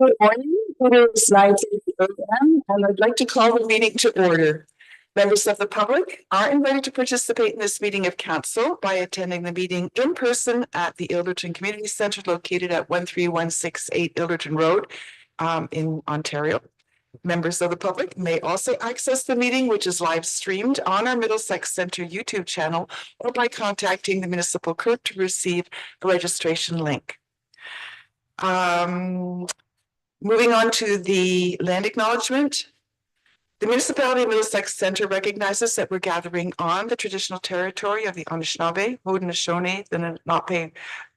Good morning. It is 9:30 a.m. and I'd like to call the meeting to order. Members of the public are invited to participate in this meeting of council by attending the meeting in person at the Ilderton Community Centre located at 13168 Ilderton Road in Ontario. Members of the public may also access the meeting, which is live streamed on our Middlesex Centre YouTube channel or by contacting the municipal clerk to receive a registration link. Moving on to the land acknowledgement. The municipality of Middlesex Centre recognizes that we're gathering on the traditional territory of the Anishinaabe, Haudenosaunee, the Lenape,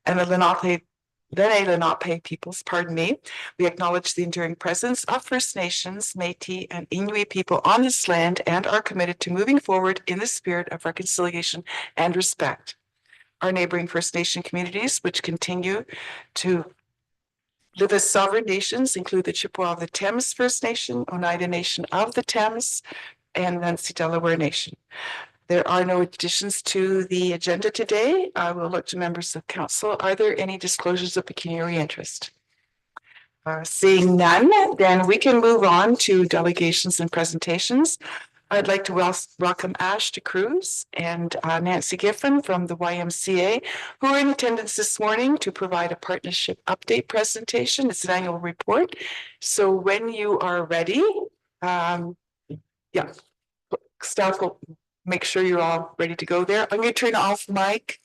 and the Lenape peoples, pardon me. We acknowledge the enduring presence of First Nations, Métis, and Inuit people on this land and are committed to moving forward in the spirit of reconciliation and respect. Our neighboring First Nation communities, which continue to live as sovereign nations, include the Chippewa of the Thames First Nation, Oneida Nation of the Thames, and Nancy Delaware Nation. There are no additions to the agenda today. I will look to members of council. Are there any disclosures of pecuniary interest? Seeing none, then we can move on to delegations and presentations. I'd like to welcome Ash DeCruz and Nancy Giffen from the YMCA, who are in attendance this morning to provide a partnership update presentation. It's an annual report. So when you are ready, staff will make sure you're all ready to go there. I'm going to turn off mic.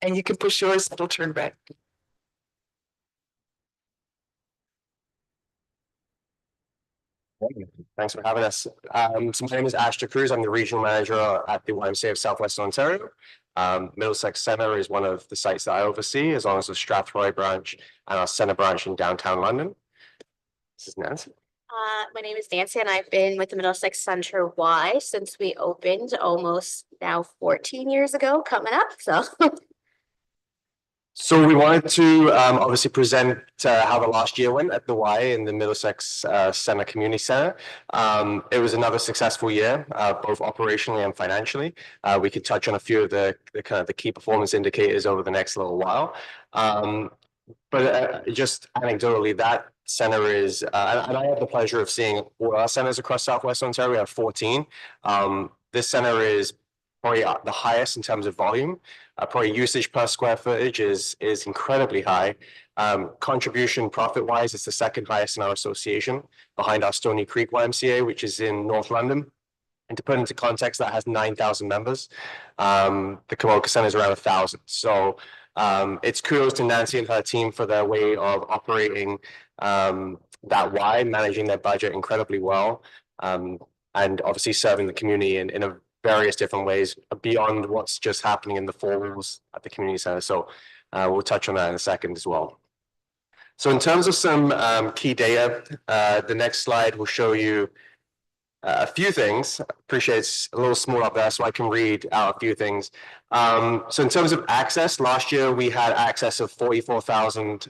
And you can push yours, it'll turn red. Thanks for having us. So my name is Ash DeCruz. I'm the regional manager at the YMCA of Southwestern Ontario. Middlesex Centre is one of the sites that I oversee, as well as the Strathroy branch and our Centre branch in downtown London. This is Nancy. My name is Nancy, and I've been with the Middlesex Centre Y since we opened almost now 14 years ago, coming up. So we wanted to obviously present how the last year went at the Y in the Middlesex Centre Community Centre. It was another successful year, both operationally and financially. We could touch on a few of the key performance indicators over the next little while. But just anecdotally, that centre is, and I have the pleasure of seeing all our centres across Southwest Ontario. We have 14. This centre is probably the highest in terms of volume. Probably usage per square footage is incredibly high. Contribution profit-wise, it's the second highest in our association, behind our Stony Creek YMCA, which is in North London. And to put into context, that has 9,000 members. The Kamoka Centre is around 1,000. So it's kudos to Nancy and her team for their way of operating that Y, managing their budget incredibly well, and obviously serving the community in a various different ways beyond what's just happening in the four walls at the community centre. So we'll touch on that in a second as well. So in terms of some key data, the next slide will show you a few things. Appreciate it's a little small up there, so I can read out a few things. So in terms of access, last year we had access of 44,000,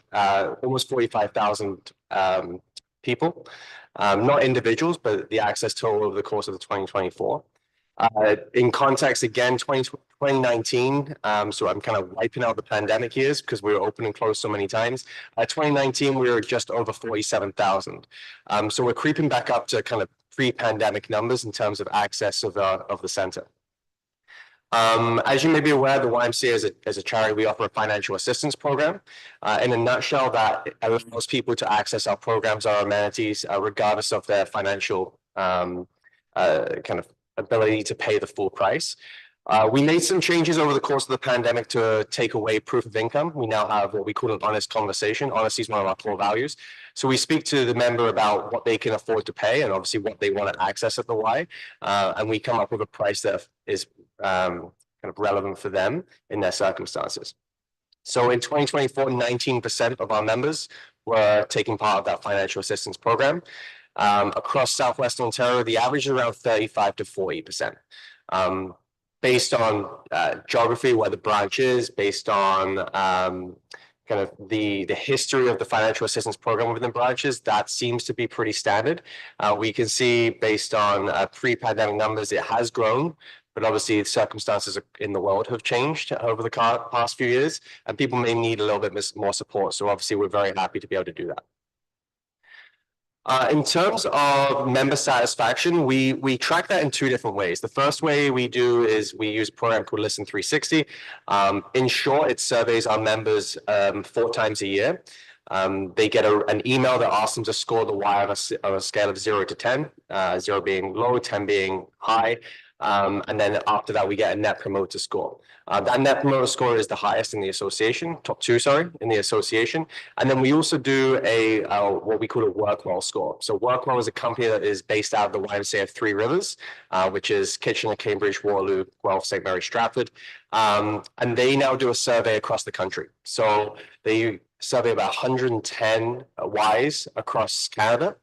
almost 45,000 people, not individuals, but the access total over the course of the 2024. In context, again, 2019, so I'm kind of wiping out the pandemic years because we were open and closed so many times. 2019, we were just over 47,000. So we're creeping back up to kind of pre-pandemic numbers in terms of access of the centre. As you may be aware, the YMCA as a charity, we offer a financial assistance program. In a nutshell, that allows people to access our programs, our amenities, regardless of their financial kind of ability to pay the full price. We made some changes over the course of the pandemic to take away proof of income. We now have what we call an honest conversation. Honesty is one of our core values. So we speak to the member about what they can afford to pay and obviously what they want to access at the Y. And we come up with a price that is kind of relevant for them in their circumstances. So in 2024, 19% of our members were taking part of that financial assistance program. Across Southwestern Ontario, the average is around 35 to 40%. Based on geography, where the branch is, based on kind of the history of the financial assistance program within branches, that seems to be pretty standard. We can see based on pre-pandemic numbers, it has grown, but obviously the circumstances in the world have changed over the past few years, and people may need a little bit more support. So obviously we're very happy to be able to do that. In terms of member satisfaction, we track that in two different ways. The first way we do is we use a program called Listen 360. In short, it surveys our members 4 times a year. They get an email that asks them to score the why on a scale of 0 to 10, 0 being low, 10 being high. And then after that, we get a net promoter score. That net promoter score is the highest in the association, top 2, sorry, in the association. And then we also do what we call a Workwell score. So Workwell is a company that is based out of the YMCA of Three Rivers, which is Kitchener, Cambridge, Waterloo, Guelph, St. Mary, Stratford. And they now do a survey across the country. So they survey about 110 Ys across Canada.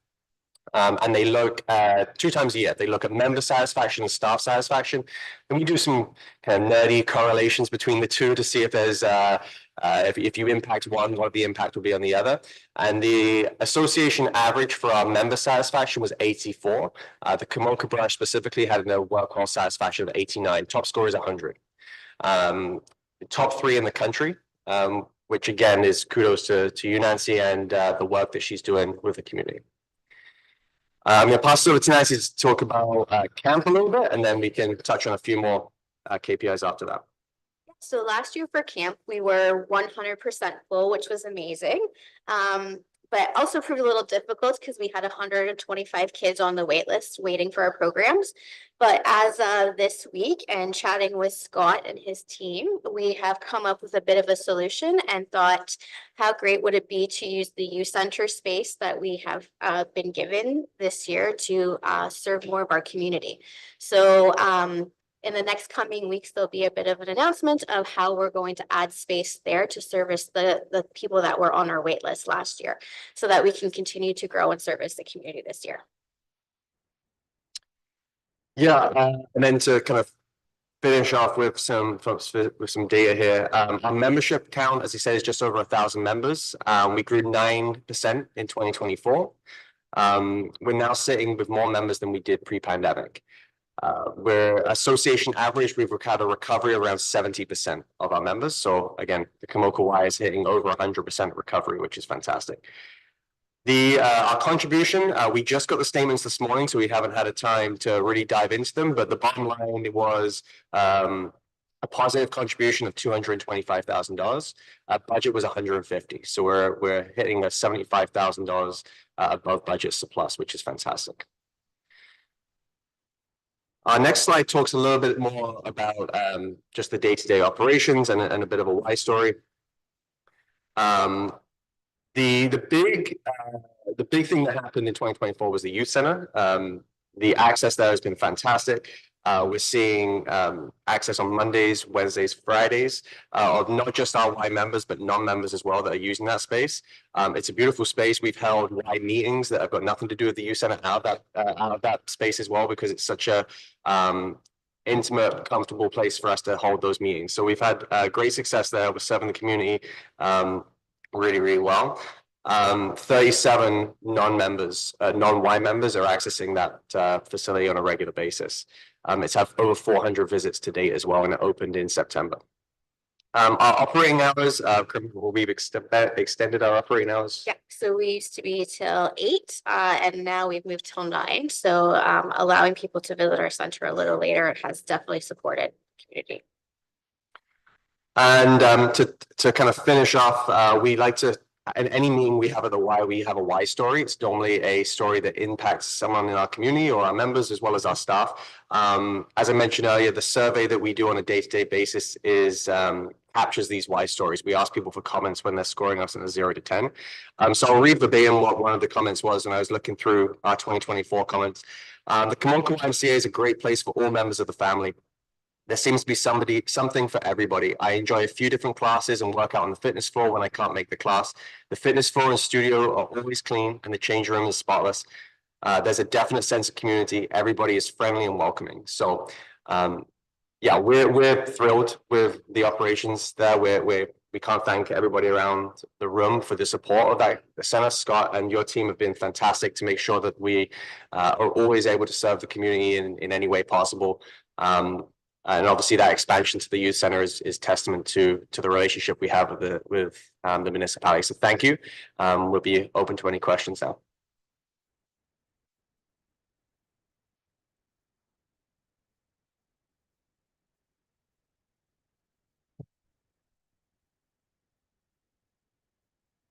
And they look 2 times a year. They look at member satisfaction and staff satisfaction. And we do some kind of nerdy correlations between the two to see if there's if you impact one, what the impact will be on the other. And the association average for our member satisfaction was 84. The Kamoka branch specifically had a Workwell satisfaction of 89. Top score is 100. Top 3 in the country, which again is kudos to you, Nancy, and the work that she's doing with the community. I'm going to pass it over to Nancy to talk about camp a little bit, and then we can touch on a few more KPIs after that. So last year for camp, we were 100% full, which was amazing. But also proved a little difficult because we had 125 kids on the wait list waiting for our programs. But as of this week and chatting with Scott and his team, we have come up with a bit of a solution and thought, how great would it be to use the youth center space that we have been given this year to serve more of our community. So in the next coming weeks, there'll be a bit of an announcement of how we're going to add space there to service the people that were on our wait list last year, so that we can continue to grow and service the community this year. Yeah, and then to kind of finish off with some data here. Our membership count, as I said, is just over 1,000 members. We grew 9% in 2024. We're now sitting with more members than we did pre-pandemic. We're association average, we've had a recovery around 70% of our members. So again, the Kamoka Y is hitting over 100% recovery, which is fantastic. Our contribution, we just got the statements this morning, so we haven't had a time to really dive into them, but the bottom line was a positive contribution of $225,000. Budget was $150,000. So we're hitting a $75,000 above budget surplus, which is fantastic. Our next slide talks a little bit more about just the day-to-day operations and a bit of a why story. The big thing that happened in 2024 was the youth center. The access there has been fantastic. We're seeing access on Mondays, Wednesdays, Fridays of not just our Y members, but non-members as well that are using that space. It's a beautiful space. We've held Y meetings that have got nothing to do with the youth center out of that space as well, because it's such a intimate, comfortable place for us to hold those meetings. So we've had great success there. We're serving the community really, really well. 37 non-members, non-Y members are accessing that facility on a regular basis. It's had over 400 visits to date as well, and it opened in September. Our operating hours, we've extended our operating hours. Yeah, so we used to be till 8, and now we've moved till 9. So allowing people to visit our center a little later has definitely supported the community. And to kind of finish off, we like to, in any meeting we have at the Y, we have a Y story. It's normally a story that impacts someone in our community or our members as well as our staff. As I mentioned earlier, the survey that we do on a day-to-day basis is captures these Y stories. We ask people for comments when they're scoring us in a 0 to 10. So I'll read verbatim what one of the comments was when I was looking through our 2024 comments. The Kamoka YMCA is a great place for all members of the family. There seems to be something for everybody. I enjoy a few different classes and work out on the fitness floor when I can't make the class. The fitness floor and studio are always clean, and the change room is spotless. There's a definite sense of community. Everybody is friendly and welcoming. So, yeah, we're thrilled with the operations there. We can't thank everybody around the room for the support of that. The center, Scott, and your team have been fantastic to make sure that we are always able to serve the community in any way possible. And obviously that expansion to the youth center is testament to the relationship we have with the municipality. So thank you. We'll be open to any questions now.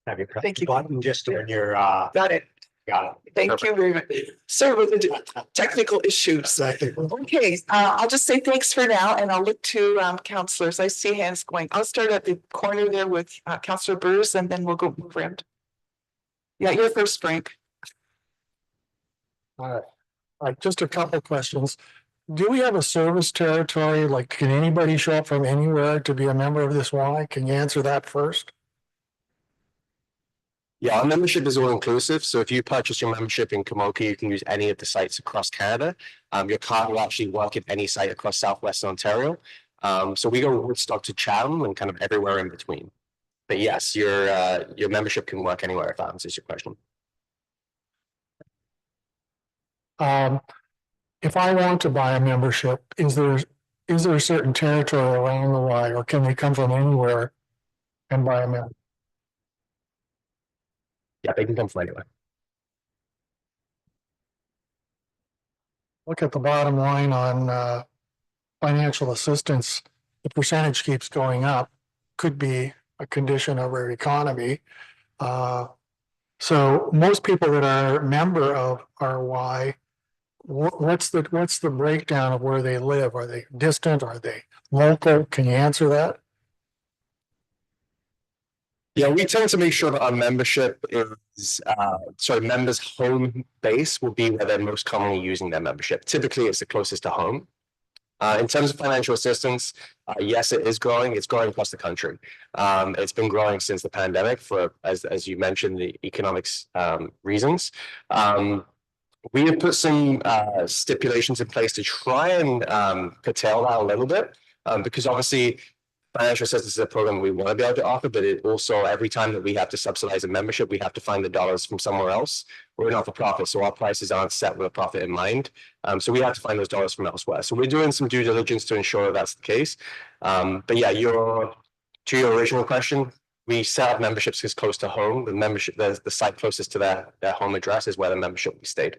Have you pressed Thank the you. button just when you're, Got it. got it. Thank you very much. Sorry about the technical issues. Exactly. Okay, I'll just say thanks for now, and I'll look to councillors. I see hands going. I'll start at the corner there with Councillor Bruce, and then we'll go move around. Yeah, you're first, Frank. All right, just a couple questions. Do we have a service territory? Like, can anybody show up from anywhere to be a member of this Y? Can you answer that first? Yeah, our membership is all inclusive. So if you purchase your membership in Komoka, you can use any of the sites across Canada. Your card will actually work at any site across Southwestern Ontario. So we go Woodstock to Chatham and kind of everywhere in between. But yes, your membership can work anywhere if that answers your question. If I want to buy a membership, is there a certain territory around the Y, or can they come from anywhere and buy a membership? Yeah, they can come from anywhere. Look at the bottom line on financial assistance. The percentage keeps going up. Could be a condition of our economy. So most people that are a member of RY, what's the breakdown of where they live? Are they distant? Are they local? Can you answer that? Yeah, we tend to make sure that our membership is, members' home base will be where they're most commonly using their membership. Typically, it's the closest to home. In terms of financial assistance, yes, it is growing. It's growing across the country. It's been growing since the pandemic for, as you mentioned, the economics reasons. We have put some stipulations in place to try and curtail that a little bit, because obviously financial assistance is a program we want to be able to offer, but it also, every time that we have to subsidize a membership, we have to find the dollars from somewhere else. We're not for profit, so our prices aren't set with a profit in mind. So we have to find those dollars from elsewhere. So we're doing some due diligence to ensure that that's the case. But yeah, to your original question, we set up memberships as close to home. The membership, the site closest to their home address is where the membership will be stayed.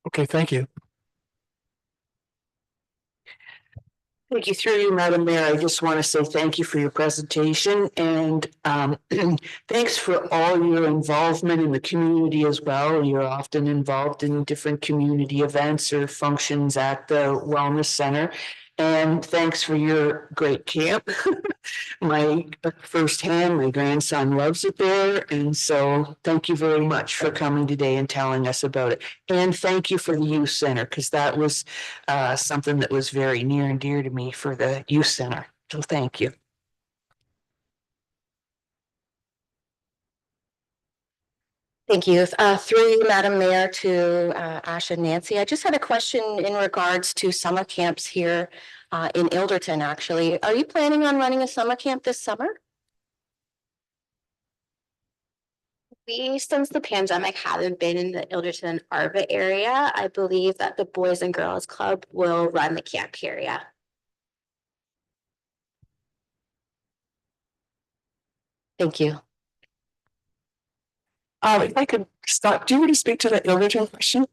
Okay, thank you. Thank you. Through you, Madam Mayor, I just want to say thank you for your presentation, and thanks for all your involvement in the community as well. You're often involved in different community events or functions at the Wellness Center. And thanks for your great camp. My firsthand, my grandson loves it there. And so thank you very much for coming today and telling us about it. And thank you for the youth center, because that was something that was very near and dear to me for the youth center. So thank you. Thank you. Through you, Madam Mayor, to Ash and Nancy. I just had a question in regards to summer camps here in Ilderton, actually. Are you planning on running a summer camp this summer? We, since the pandemic, haven't been in the Ilderton Arva area. I believe that the Boys and Girls Club will run the camp area. Thank you. If I could stop, do you want to speak to that Ilderton question?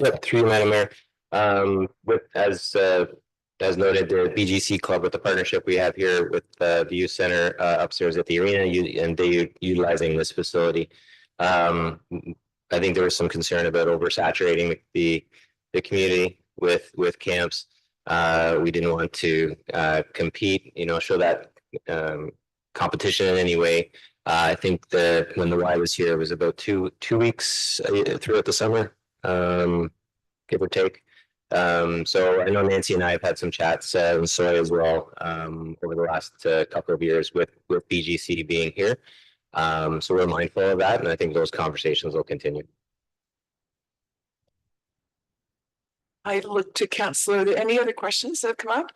Yep, through you, Madam Mayor. As noted, the BGC Club, with the partnership we have here with the youth center upstairs at the arena, and they utilizing this facility. I think there was some concern about oversaturating the community with camps. We didn't want to compete, show that competition in any way. I think that when the Y was here, it was about two weeks throughout the summer. Give or take. So I know Nancy and I have had some chats and Soy as well over the last couple of years with BGC being here. So we're mindful of that, and I think those conversations will continue. I look to Councillor. Are there any other questions that have come up?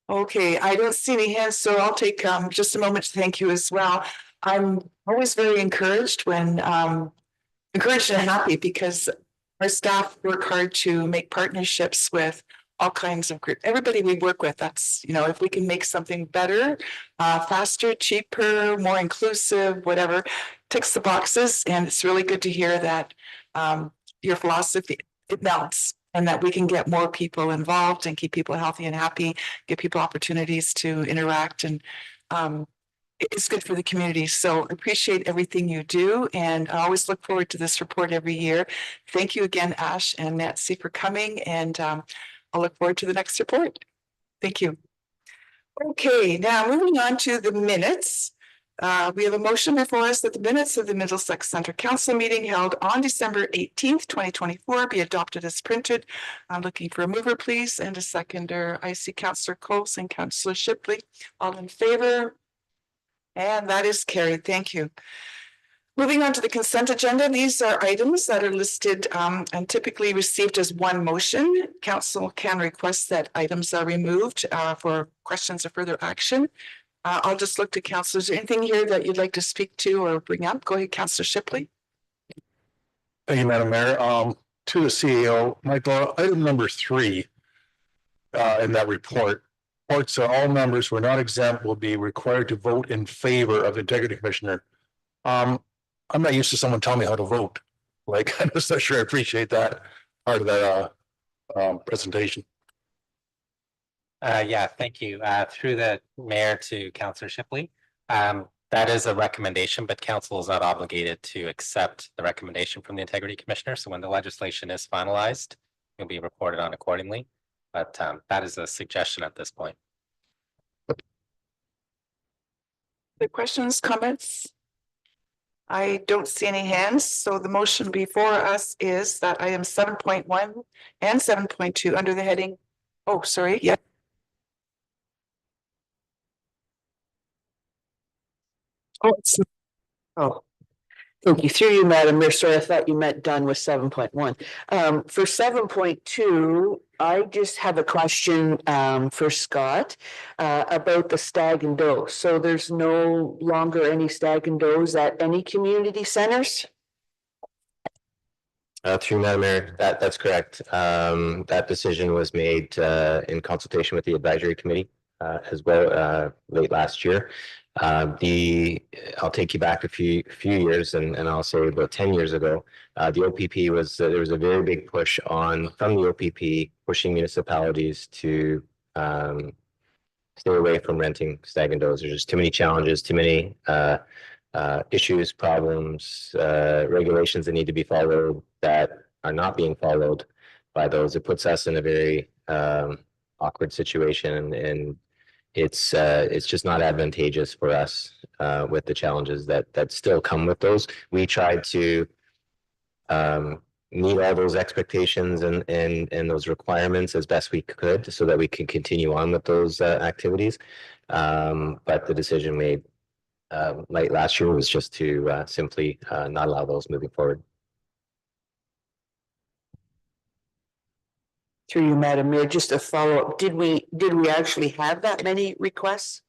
Okay, I don't see any hands, so I'll take just a moment to thank you as well. I'm always very encouraged when encouraged and happy because our staff work hard to make partnerships with all kinds of group, everybody we work with. That's, you know, if we can make something better, faster, cheaper, more inclusive, whatever, ticks the boxes. And it's really good to hear that your philosophy, it melts, and that we can get more people involved and keep people healthy and happy, give people opportunities to interact, and it's good for the community. So I appreciate everything you do, and I always look forward to this report every year. Thank you again, Ash and Nancy, for coming, and I'll look forward to the next report. Thank you. Okay, now moving on to the minutes. We have a motion before us that the minutes of the Middlesex Center Council meeting held on December 18th, 2024 be adopted as printed. I'm looking for a mover, please, and a seconder. I see Councillor Coles and Councillor Shipley. All in favor? And that is carried. Thank you. Moving on to the consent agenda, these are items that are listed and typically received as one motion. Council can request that items are removed for questions or further action. I'll just look to council. Is there anything here that you'd like to speak to or bring up? Go ahead, Councillor Shipley. Thank you, Madam Mayor. To the CEO, Michael, item number 3 in that report, reports that all members who are not exempt will be required to vote in favor of the integrity commissioner. I'm not used to someone telling me how to vote. Like, I'm just not sure I appreciate that part of that presentation. Yeah, thank you. Through the mayor to Councillor Shipley. That is a recommendation, but council is not obligated to accept the recommendation from the integrity commissioner. So when the legislation is finalized, it'll be reported on accordingly. But that is a suggestion at this point. The questions, comments? I don't see any hands, so the motion before us is that item 7.1 and 7.2 under the heading. Oh, sorry. Yeah. Oh, thank you. Through you, Madam Mayor. Sorry, I thought you meant done with 7.1. For 7.2, I just have a question for Scott about the stag and doe. So there's no longer any stag and does at any community centers? Through Madam Mayor, that's correct. That decision was made in consultation with the advisory committee as well late last year. I'll take you back a few years, and I'll say about 10 years ago, the OPP was there was a very big push from the OPP pushing municipalities to stay away from renting stag and does. There's just too many challenges, too many issues, problems, regulations that need to be followed that are not being followed by those. It puts us in a very awkward situation, and it's just not advantageous for us with the challenges that still come with those. We tried to meet all those expectations and those requirements as best we could so that we can continue on with those activities. But the decision made late last year was just to simply not allow those moving forward. Through you, Madam Mayor, just a follow-up. Did we actually have that many requests?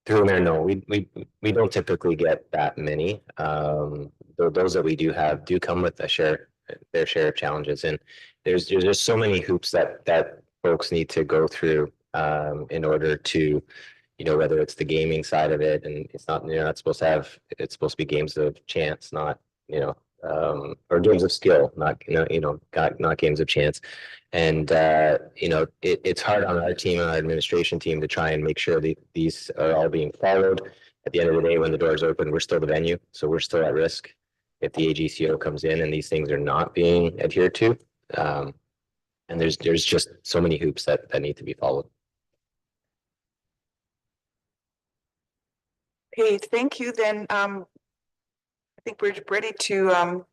Through there, no, we don't typically get that many. Those that we do have do come with their share of challenges, and there's just so many hoops that folks need to go through in order to, you know, whether it's the gaming side of it, and it's not, you're not supposed to have, it's supposed to be games of chance, not, you know, or games of skill, not not games of chance. And you know, it's hard on our team and our administration team to try and make sure that these are all being followed. At the end of the day, when the doors open, we're still the venue, so we're still at risk if the AGCO comes in and these things are not being adhered to. And there's just so many hoops that need to be followed. Okay, thank you. Then I think we're ready to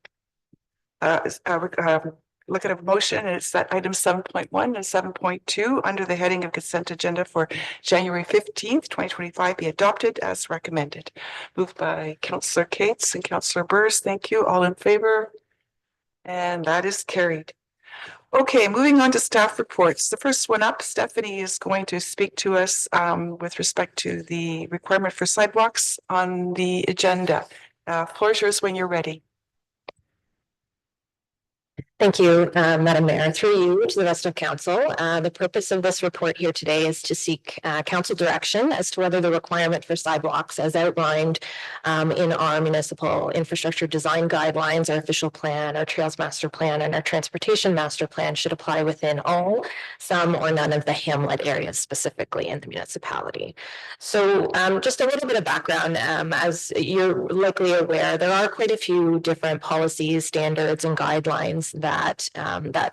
look at a motion, and it's that item 7.1 and 7.2 under the heading of consent agenda for January 15th, 2025 be adopted as recommended. Moved by Councillor Cates and Councillor Burrs. Thank you. All in favor? And that is carried. Okay, moving on to staff reports. The first one up, Stephanie is going to speak to us with respect to the requirement for sidewalks on the agenda. Floor is yours when you're ready. Thank you, Madam Mayor. Through you to the rest of council, the purpose of this report here today is to seek council direction as to whether the requirement for sidewalks as outlined in our municipal infrastructure design guidelines, our official plan, our trails master plan, and our transportation master plan should apply within all, some, or none of the hamlet areas specifically in the municipality. So just a little bit of background, as you're likely aware, there are quite a few different policies, standards, and guidelines that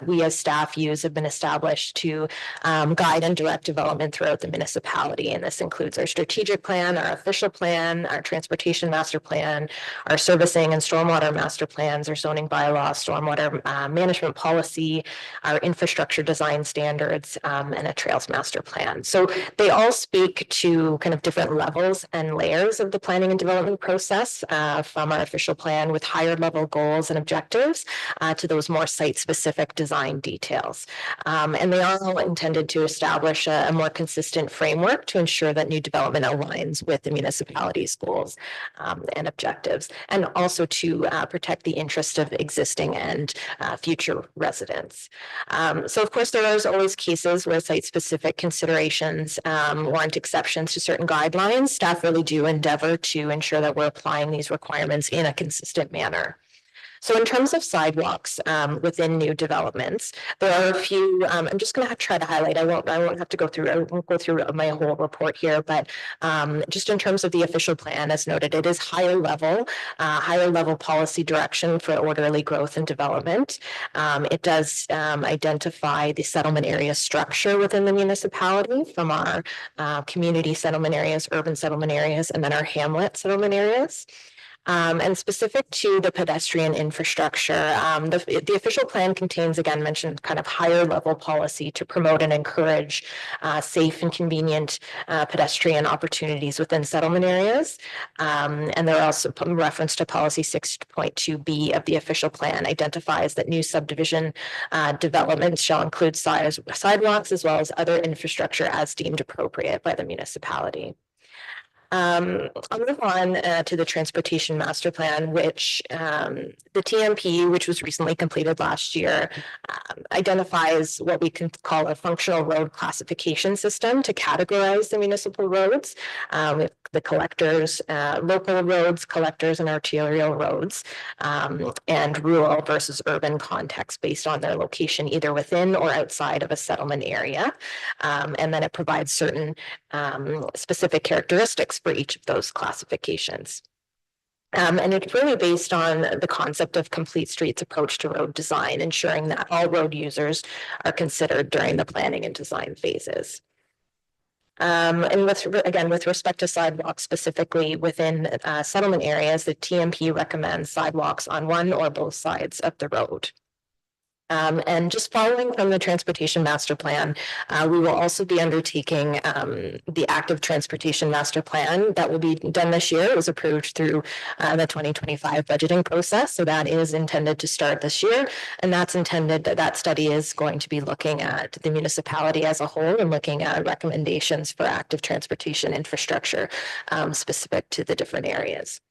we as staff use have been established to guide and direct development throughout the municipality. And this includes our strategic plan, our official plan, our transportation master plan, our servicing and stormwater master plans, our zoning bylaws, stormwater management policy, our infrastructure design standards, and a trails master plan. So they all speak to kind of different levels and layers of the planning and development process, from our official plan with higher level goals and objectives to those more site-specific design details. And they are all intended to establish a more consistent framework to ensure that new development aligns with the municipality's goals and objectives, and also to protect the interest of existing and future residents. So of course, there are always cases where site-specific considerations warrant exceptions to certain guidelines. Staff really do endeavor to ensure that we're applying these requirements in a consistent manner. So in terms of sidewalks within new developments, there are a few. I'm just going to try to highlight. I won't have to go through. I won't go through my whole report here, but just in terms of the official plan, as noted, it is higher level policy direction for orderly growth and development. It does identify the settlement area structure within the municipality from our community settlement areas, urban settlement areas, and then our hamlet settlement areas. And specific to the pedestrian infrastructure, the official plan contains, again, mentioned kind of higher level policy to promote and encourage safe and convenient pedestrian opportunities within settlement areas. And there are also reference to policy 6.2B of the official plan identifies that new subdivision developments shall include sidewalks as well as other infrastructure as deemed appropriate by the municipality. I'll move on to the transportation master plan, which the TMP, which was recently completed last year, identifies what we can call a functional road classification system to categorize the municipal roads with the collectors, local roads, collectors, and arterial roads, and rural versus urban context based on their location, either within or outside of a settlement area. And then it provides certain specific characteristics for each of those classifications. And it's really based on the concept of complete streets approach to road design, ensuring that all road users are considered during the planning and design phases. And with respect to sidewalks specifically within settlement areas, the TMP recommends sidewalks on one or both sides of the road. And just following from the transportation master plan, we will also be undertaking the active transportation master plan that will be done this year. It was approved through the 2025 budgeting process. So that is intended to start this year. And that's intended that study is going to be looking at the municipality as a whole and looking at recommendations for active transportation infrastructure specific to the different areas.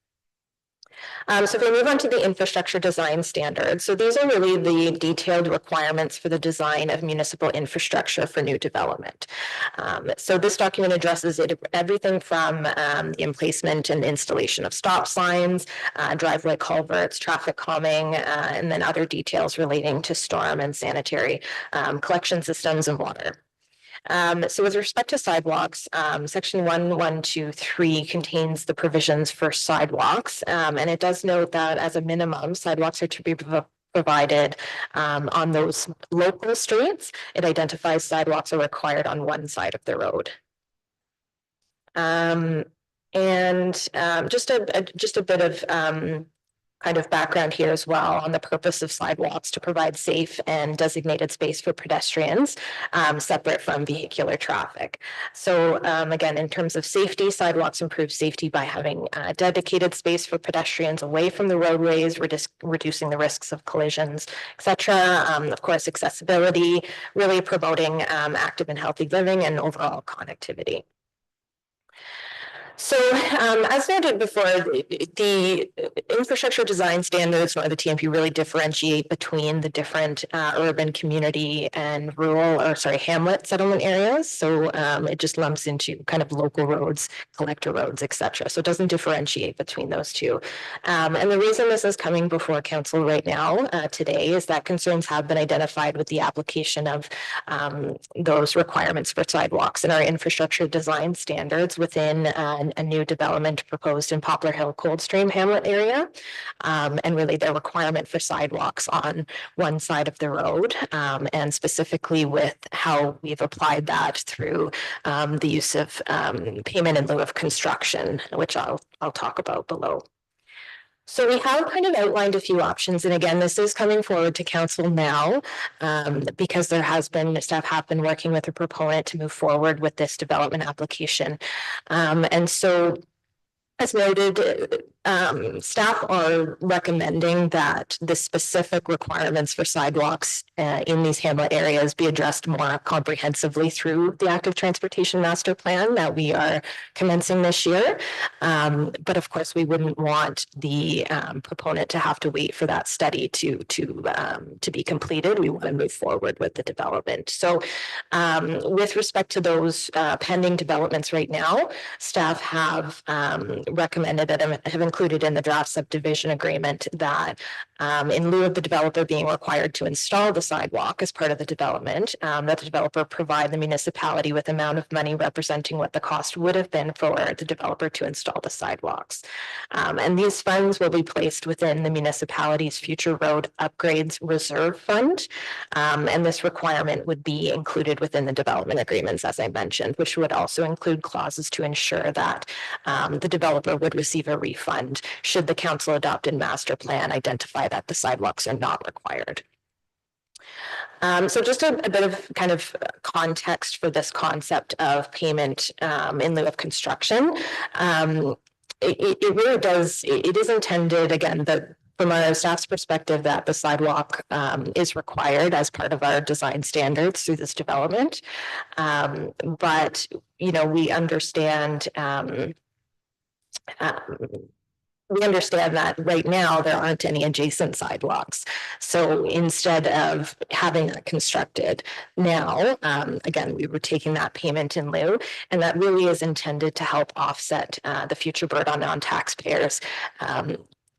So if we move on to the infrastructure design standards, so these are really the detailed requirements for the design of municipal infrastructure for new development. So this document addresses everything from the emplacement and installation of stop signs, driveway culverts, traffic calming, and then other details relating to storm and sanitary collection systems and water. So with respect to sidewalks, section 1123 contains the provisions for sidewalks. And it does note that as a minimum, sidewalks are to be provided on those local streets. It identifies sidewalks are required on one side of the road. Just a bit of kind of background here as well on the purpose of sidewalks to provide safe and designated space for pedestrians separate from vehicular traffic. So again, in terms of safety, sidewalks improve safety by having dedicated space for pedestrians away from the roadways, reducing the risks of collisions, etc. Of course, accessibility, really promoting active and healthy living and overall connectivity. So as noted before, the infrastructure design standards or the TMP really differentiate between the different urban, community, and rural, or sorry, hamlet settlement areas. So it just lumps into kind of local roads, collector roads, et cetera. So it doesn't differentiate between those two. And the reason this is coming before council right now today is that concerns have been identified with the application of those requirements for sidewalks in our infrastructure design standards within a new development proposed in Poplar Hill Coldstream Hamlet area. And really their requirement for sidewalks on one side of the road, and specifically with how we've applied that through the use of payment in lieu of construction, which I'll talk about below. So we have kind of outlined a few options, and again, this is coming forward to council now because staff have been working with the proponent to move forward with this development application. And so as noted, staff are recommending that the specific requirements for sidewalks in these hamlet areas be addressed more comprehensively through the active transportation master plan that we are commencing this year. But of course, we wouldn't want the proponent to have to wait for that study to be completed. We want to move forward with the development. So with respect to those pending developments right now, staff have recommended that have included in the draft subdivision agreement that in lieu of the developer being required to install the sidewalk as part of the development, that the developer provide the municipality with amount of money representing what the cost would have been for the developer to install the sidewalks. And these funds will be placed within the municipality's future road upgrades reserve fund. And this requirement would be included within the development agreements, as I mentioned, which would also include clauses to ensure that the developer would receive a refund should the council adopted master plan identify that the sidewalks are not required. So just a bit of kind of context for this concept of payment in lieu of construction. It really does, it is intended, again, from our staff's perspective, that the sidewalk is required as part of our design standards through this development. But, you know, we understand that right now there aren't any adjacent sidewalks. So instead of having that constructed now, again, we were taking that payment in lieu, and that really is intended to help offset the future burden on taxpayers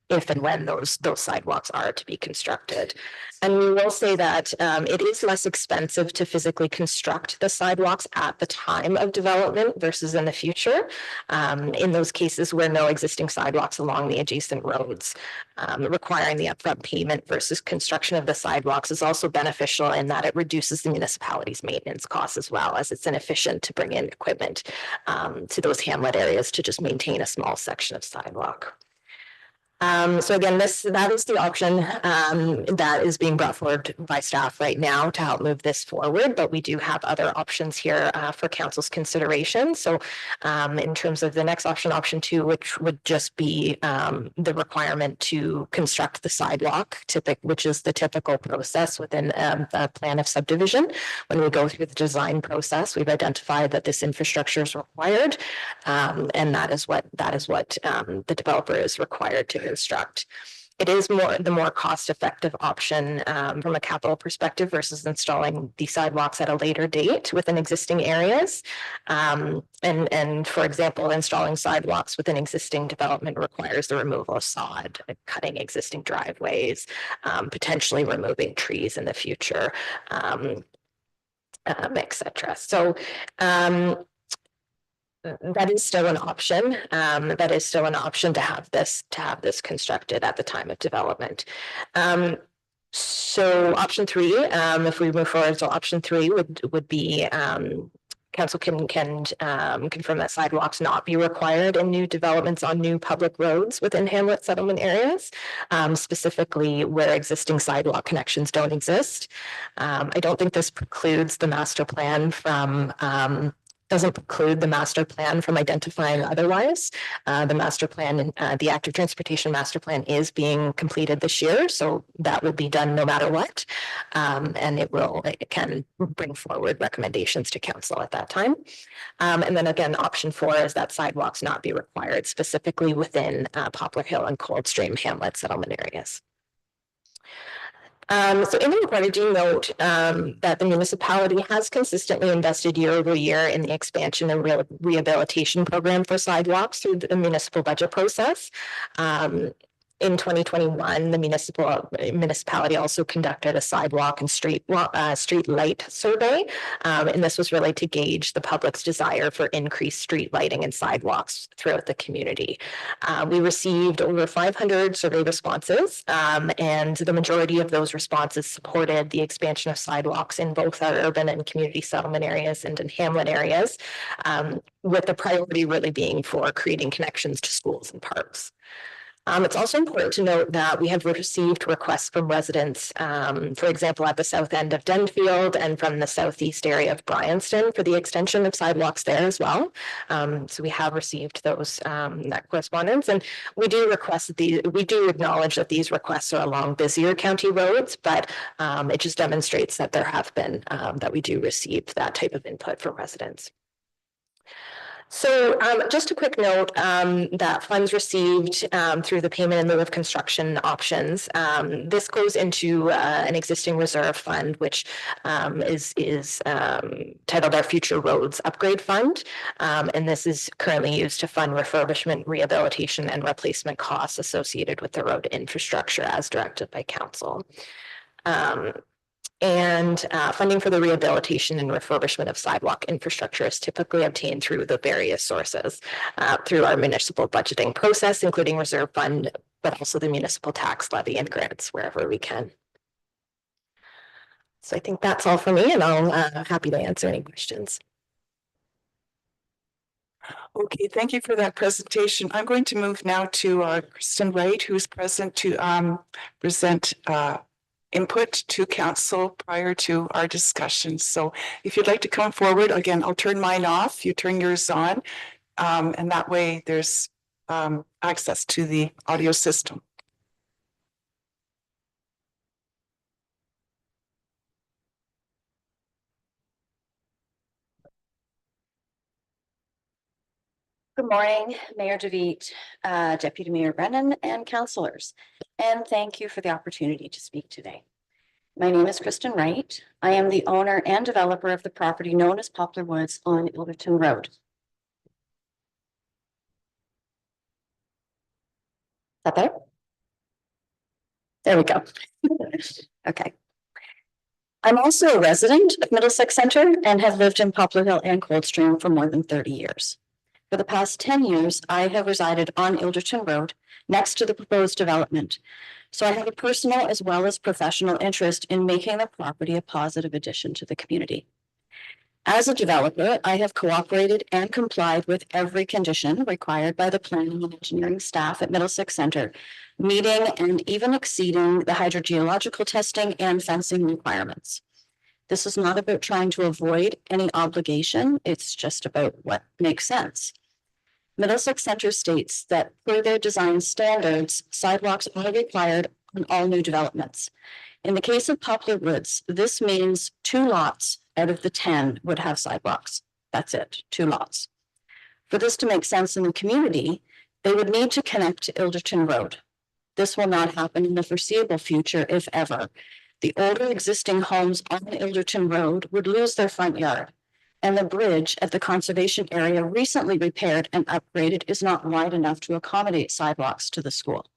if and when those sidewalks are to be constructed. And we will say that it is less expensive to physically construct the sidewalks at the time of development versus in the future. In those cases where no existing sidewalks along the adjacent roads, requiring the upfront payment versus construction of the sidewalks is also beneficial in that it reduces the municipality's maintenance costs as well, as it's inefficient to bring in equipment to those hamlet areas to just maintain a small section of sidewalk. So again, that is the option that is being brought forward by staff right now to help move this forward, but we do have other options here for council's consideration. So in terms of the next option, option 2, which would just be the requirement to construct the sidewalk, which is the typical process within a plan of subdivision. When we go through the design process, we've identified that this infrastructure is required, and that is what the developer is required to construct. It is the more cost-effective option from a capital perspective versus installing the sidewalks at a later date within existing areas. And for example, installing sidewalks within existing development requires the removal of sod, cutting existing driveways, potentially removing trees in the future, et cetera. So that is still an option. That is still an option to have this constructed at the time of development. So option 3, if we move forward, so option 3 would be council can confirm that sidewalks not be required in new developments on new public roads within hamlet settlement areas, specifically where existing sidewalk connections don't exist. I don't think this precludes the master plan from doesn't preclude the master plan from identifying otherwise. The master plan, the active transportation master plan is being completed this year, so that will be done no matter what. And it can bring forward recommendations to council at that time. And then again, option 4 is that sidewalks not be required specifically within Poplar Hill and Coldstream Hamlet settlement areas. So in the report, I do note that the municipality has consistently invested year over year in the expansion and rehabilitation program for sidewalks through the municipal budget process. In 2021, the municipality also conducted a sidewalk and street light survey, and this was really to gauge the public's desire for increased street lighting and sidewalks throughout the community. We received over 500 survey responses, and the majority of those responses supported the expansion of sidewalks in both our urban and community settlement areas and in hamlet areas, with the priority really being for creating connections to schools and parks. It's also important to note that we have received requests from residents, for example, at the south end of Denfield and from the southeast area of Bryanston for the extension of sidewalks there as well. So we have received those that correspondence, and we do acknowledge that these requests are along busier county roads, but it just demonstrates that there have been that we do receive that type of input from residents. So just a quick note that funds received through the payment in lieu of construction options. This goes into an existing reserve fund, which is titled our Future Roads Upgrade Fund. And this is currently used to fund refurbishment, rehabilitation, and replacement costs associated with the road infrastructure as directed by council. Funding for the rehabilitation and refurbishment of sidewalk infrastructure is typically obtained through the various sources, through our municipal budgeting process, including reserve fund, but also the municipal tax levy and grants wherever we can. So I think that's all for me, and I'm happy to answer any questions. Okay, thank you for that presentation. I'm going to move now to Kristen Wright, who's present to present input to council prior to our discussion. So if you'd like to come forward, again, I'll turn mine off, you turn yours on, and that way there's access to the audio system. Good morning, Mayor DeVete, Deputy Mayor Brennan, and councillors, and thank you for the opportunity to speak today. My name is Kristen Wright. I am the owner and developer of the property known as Poplar Woods on Ilderton Road. Is that there? There we go. Okay. I'm also a resident of Middlesex Centre and have lived in Poplar Hill and Coldstream for more than 30 years. For the past 10 years, I have resided on Ilderton Road next to the proposed development. So I have a personal as well as professional interest in making the property a positive addition to the community. As a developer, I have cooperated and complied with every condition required by the planning and engineering staff at Middlesex Centre, meeting and even exceeding the hydrogeological testing and fencing requirements. This is not about trying to avoid any obligation. It's just about what makes sense. Middlesex Centre states that per their design standards, sidewalks are required on all new developments. In the case of Poplar Woods, this means 2 lots out of the 10 would have sidewalks. That's it, 2 lots. For this to make sense in the community, they would need to connect to Ilderton Road. This will not happen in the foreseeable future, if ever. The older existing homes on Ilderton Road would lose their front yard, and the bridge at the conservation area recently repaired and upgraded is not wide enough to accommodate sidewalks to the school.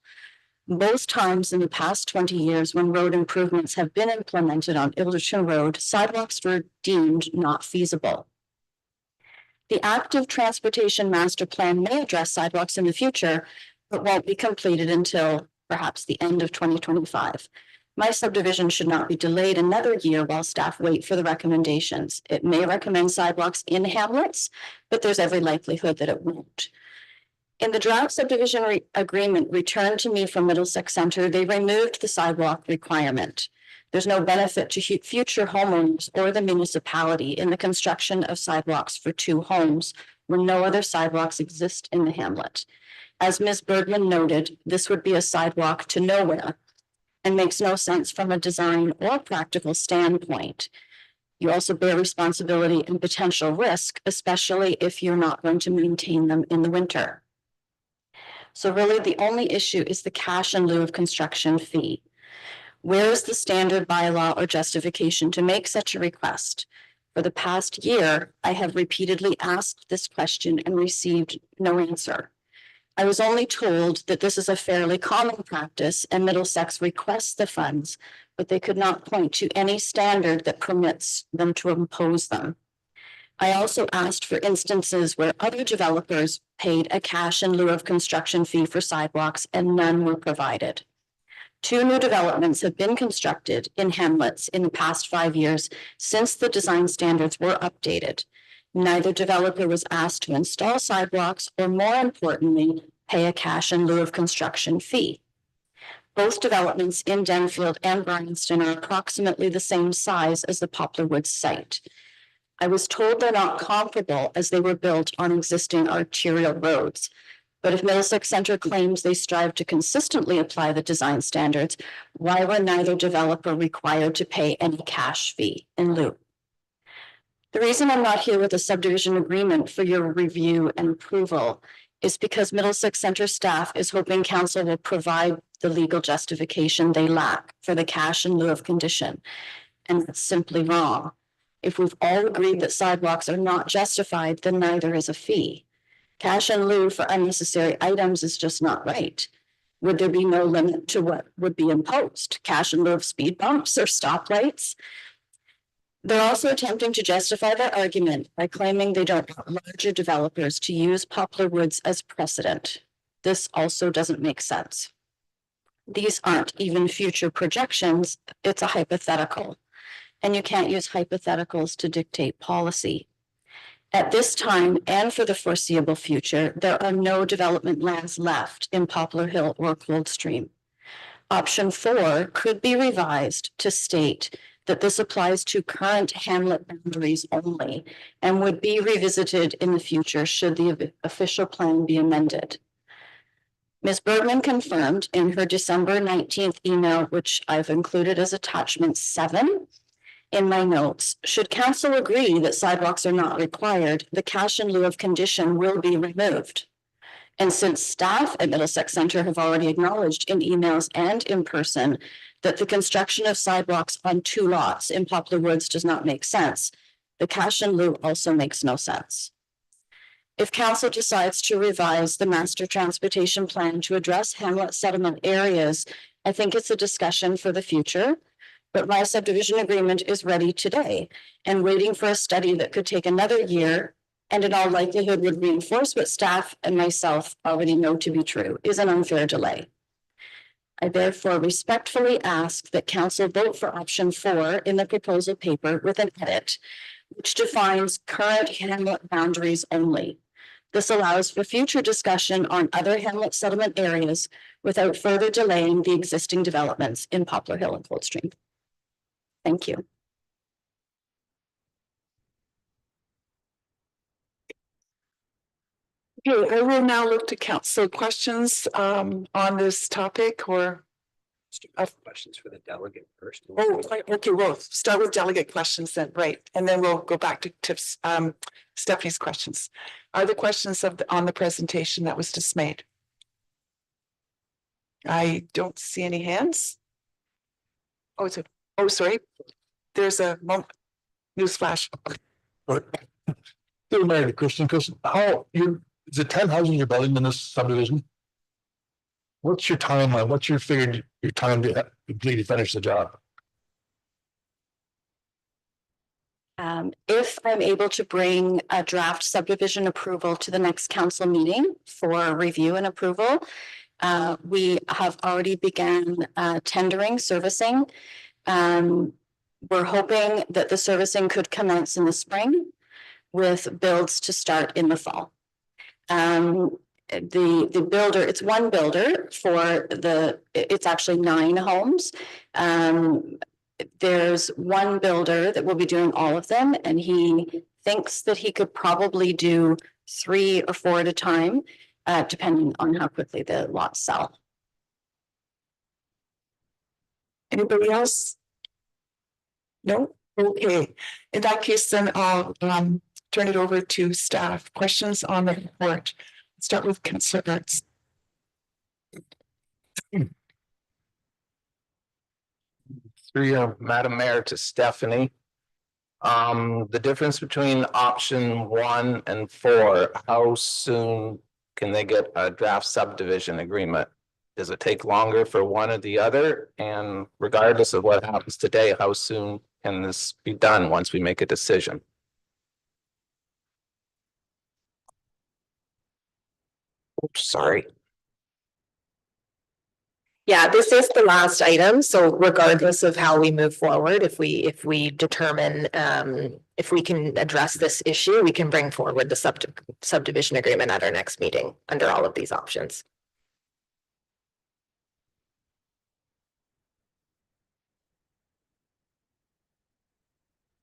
Most times in the past 20 years when road improvements have been implemented on Ilderton Road, sidewalks were deemed not feasible. The active transportation master plan may address sidewalks in the future, but won't be completed until perhaps the end of 2025. My subdivision should not be delayed another year while staff wait for the recommendations. It may recommend sidewalks in hamlets, but there's every likelihood that it won't. In the draft subdivision agreement returned to me from Middlesex Centre, they removed the sidewalk requirement. There's no benefit to future homeowners or the municipality in the construction of sidewalks for two homes when no other sidewalks exist in the hamlet. As Ms. Bergman noted, this would be a sidewalk to nowhere and makes no sense from a design or practical standpoint. You also bear responsibility and potential risk, especially if you're not going to maintain them in the winter. So really the only issue is the cash in lieu of construction fee. Where is the standard bylaw or justification to make such a request? For the past year, I have repeatedly asked this question and received no answer. I was only told that this is a fairly common practice and Middlesex requests the funds, but they could not point to any standard that permits them to impose them. I also asked for instances where other developers paid a cash in lieu of construction fee for sidewalks and none were provided. 2 new developments have been constructed in hamlets in the past 5 years since the design standards were updated. Neither developer was asked to install sidewalks or, more importantly, pay a cash in lieu of construction fee. Both developments in Denfield and Bryanston are approximately the same size as the Poplar Woods site. I was told they're not comparable as they were built on existing arterial roads. But if Middlesex Center claims they strive to consistently apply the design standards, why were neither developer required to pay any cash fee in lieu? The reason I'm not here with a subdivision agreement for your review and approval is because Middlesex Center staff is hoping council will provide the legal justification they lack for the cash in lieu of condition. And that's simply wrong. If we've all agreed that sidewalks are not justified, then neither is a fee. Cash in lieu for unnecessary items is just not right. Would there be no limit to what would be imposed? Cash in lieu of speed bumps or stoplights? They're also attempting to justify their argument by claiming they don't want larger developers to use Poplar Woods as precedent. This also doesn't make sense. These aren't even future projections, it's a hypothetical. And you can't use hypotheticals to dictate policy. At this time and for the foreseeable future, there are no development lands left in Poplar Hill or Coldstream. Option 4 could be revised to state that this applies to current hamlet boundaries only and would be revisited in the future should the official plan be amended. Ms. Bergman confirmed in her December 19th email, which I've included as attachment 7, in my notes, should council agree that sidewalks are not required, the cash in lieu of condition will be removed. And since staff at Middlesex Center have already acknowledged in emails and in person that the construction of sidewalks on 2 lots in Poplar Woods does not make sense, the cash in lieu also makes no sense. If council decides to revise the master transportation plan to address hamlet settlement areas, I think it's a discussion for the future. But my subdivision agreement is ready today and waiting for a study that could take another year and in all likelihood would reinforce what staff and myself already know to be true is an unfair delay. I therefore respectfully ask that council vote for option 4 in the proposal paper with an edit, which defines current hamlet boundaries only. This allows for future discussion on other hamlet settlement areas without further delaying the existing developments in Poplar Hill and Coldstream. Thank you. Okay, I will now look to council questions on this topic or. Questions for the delegate first. Oh, okay, we'll start with delegate questions then, right? And then we'll go back to tips, Stephanie's questions. Are there questions on the presentation that was just made? I don't see any hands. Oh, sorry. There's a newsflash. Still married, Christian, because is it 10 houses you're building in this subdivision? What's your timeline? What's your time to completely finish the job? If I'm able to bring a draft subdivision approval to the next council meeting for review and approval, we have already began tendering servicing. We're hoping that the servicing could commence in the spring with builds to start in the fall. The builder, it's one builder for it's actually 9 homes. there's one builder that will be doing all of them, and he thinks that he could probably do 3 or 4 at a time, depending on how quickly the lots sell. Anybody else? No? Okay. In that case, then I'll turn it over to staff. Questions on the report? Start with Councillor Ernst. Through Madam Mayor to Stephanie. The difference between option 1 and 4, how soon can they get a draft subdivision agreement? Does it take longer for one or the other? And regardless of what happens today, how soon can this be done once we make a decision? Oops, sorry. Yeah, this is the last item, so regardless of how we move forward, if we determine if we can address this issue, we can bring forward the subdivision agreement at our next meeting under all of these options.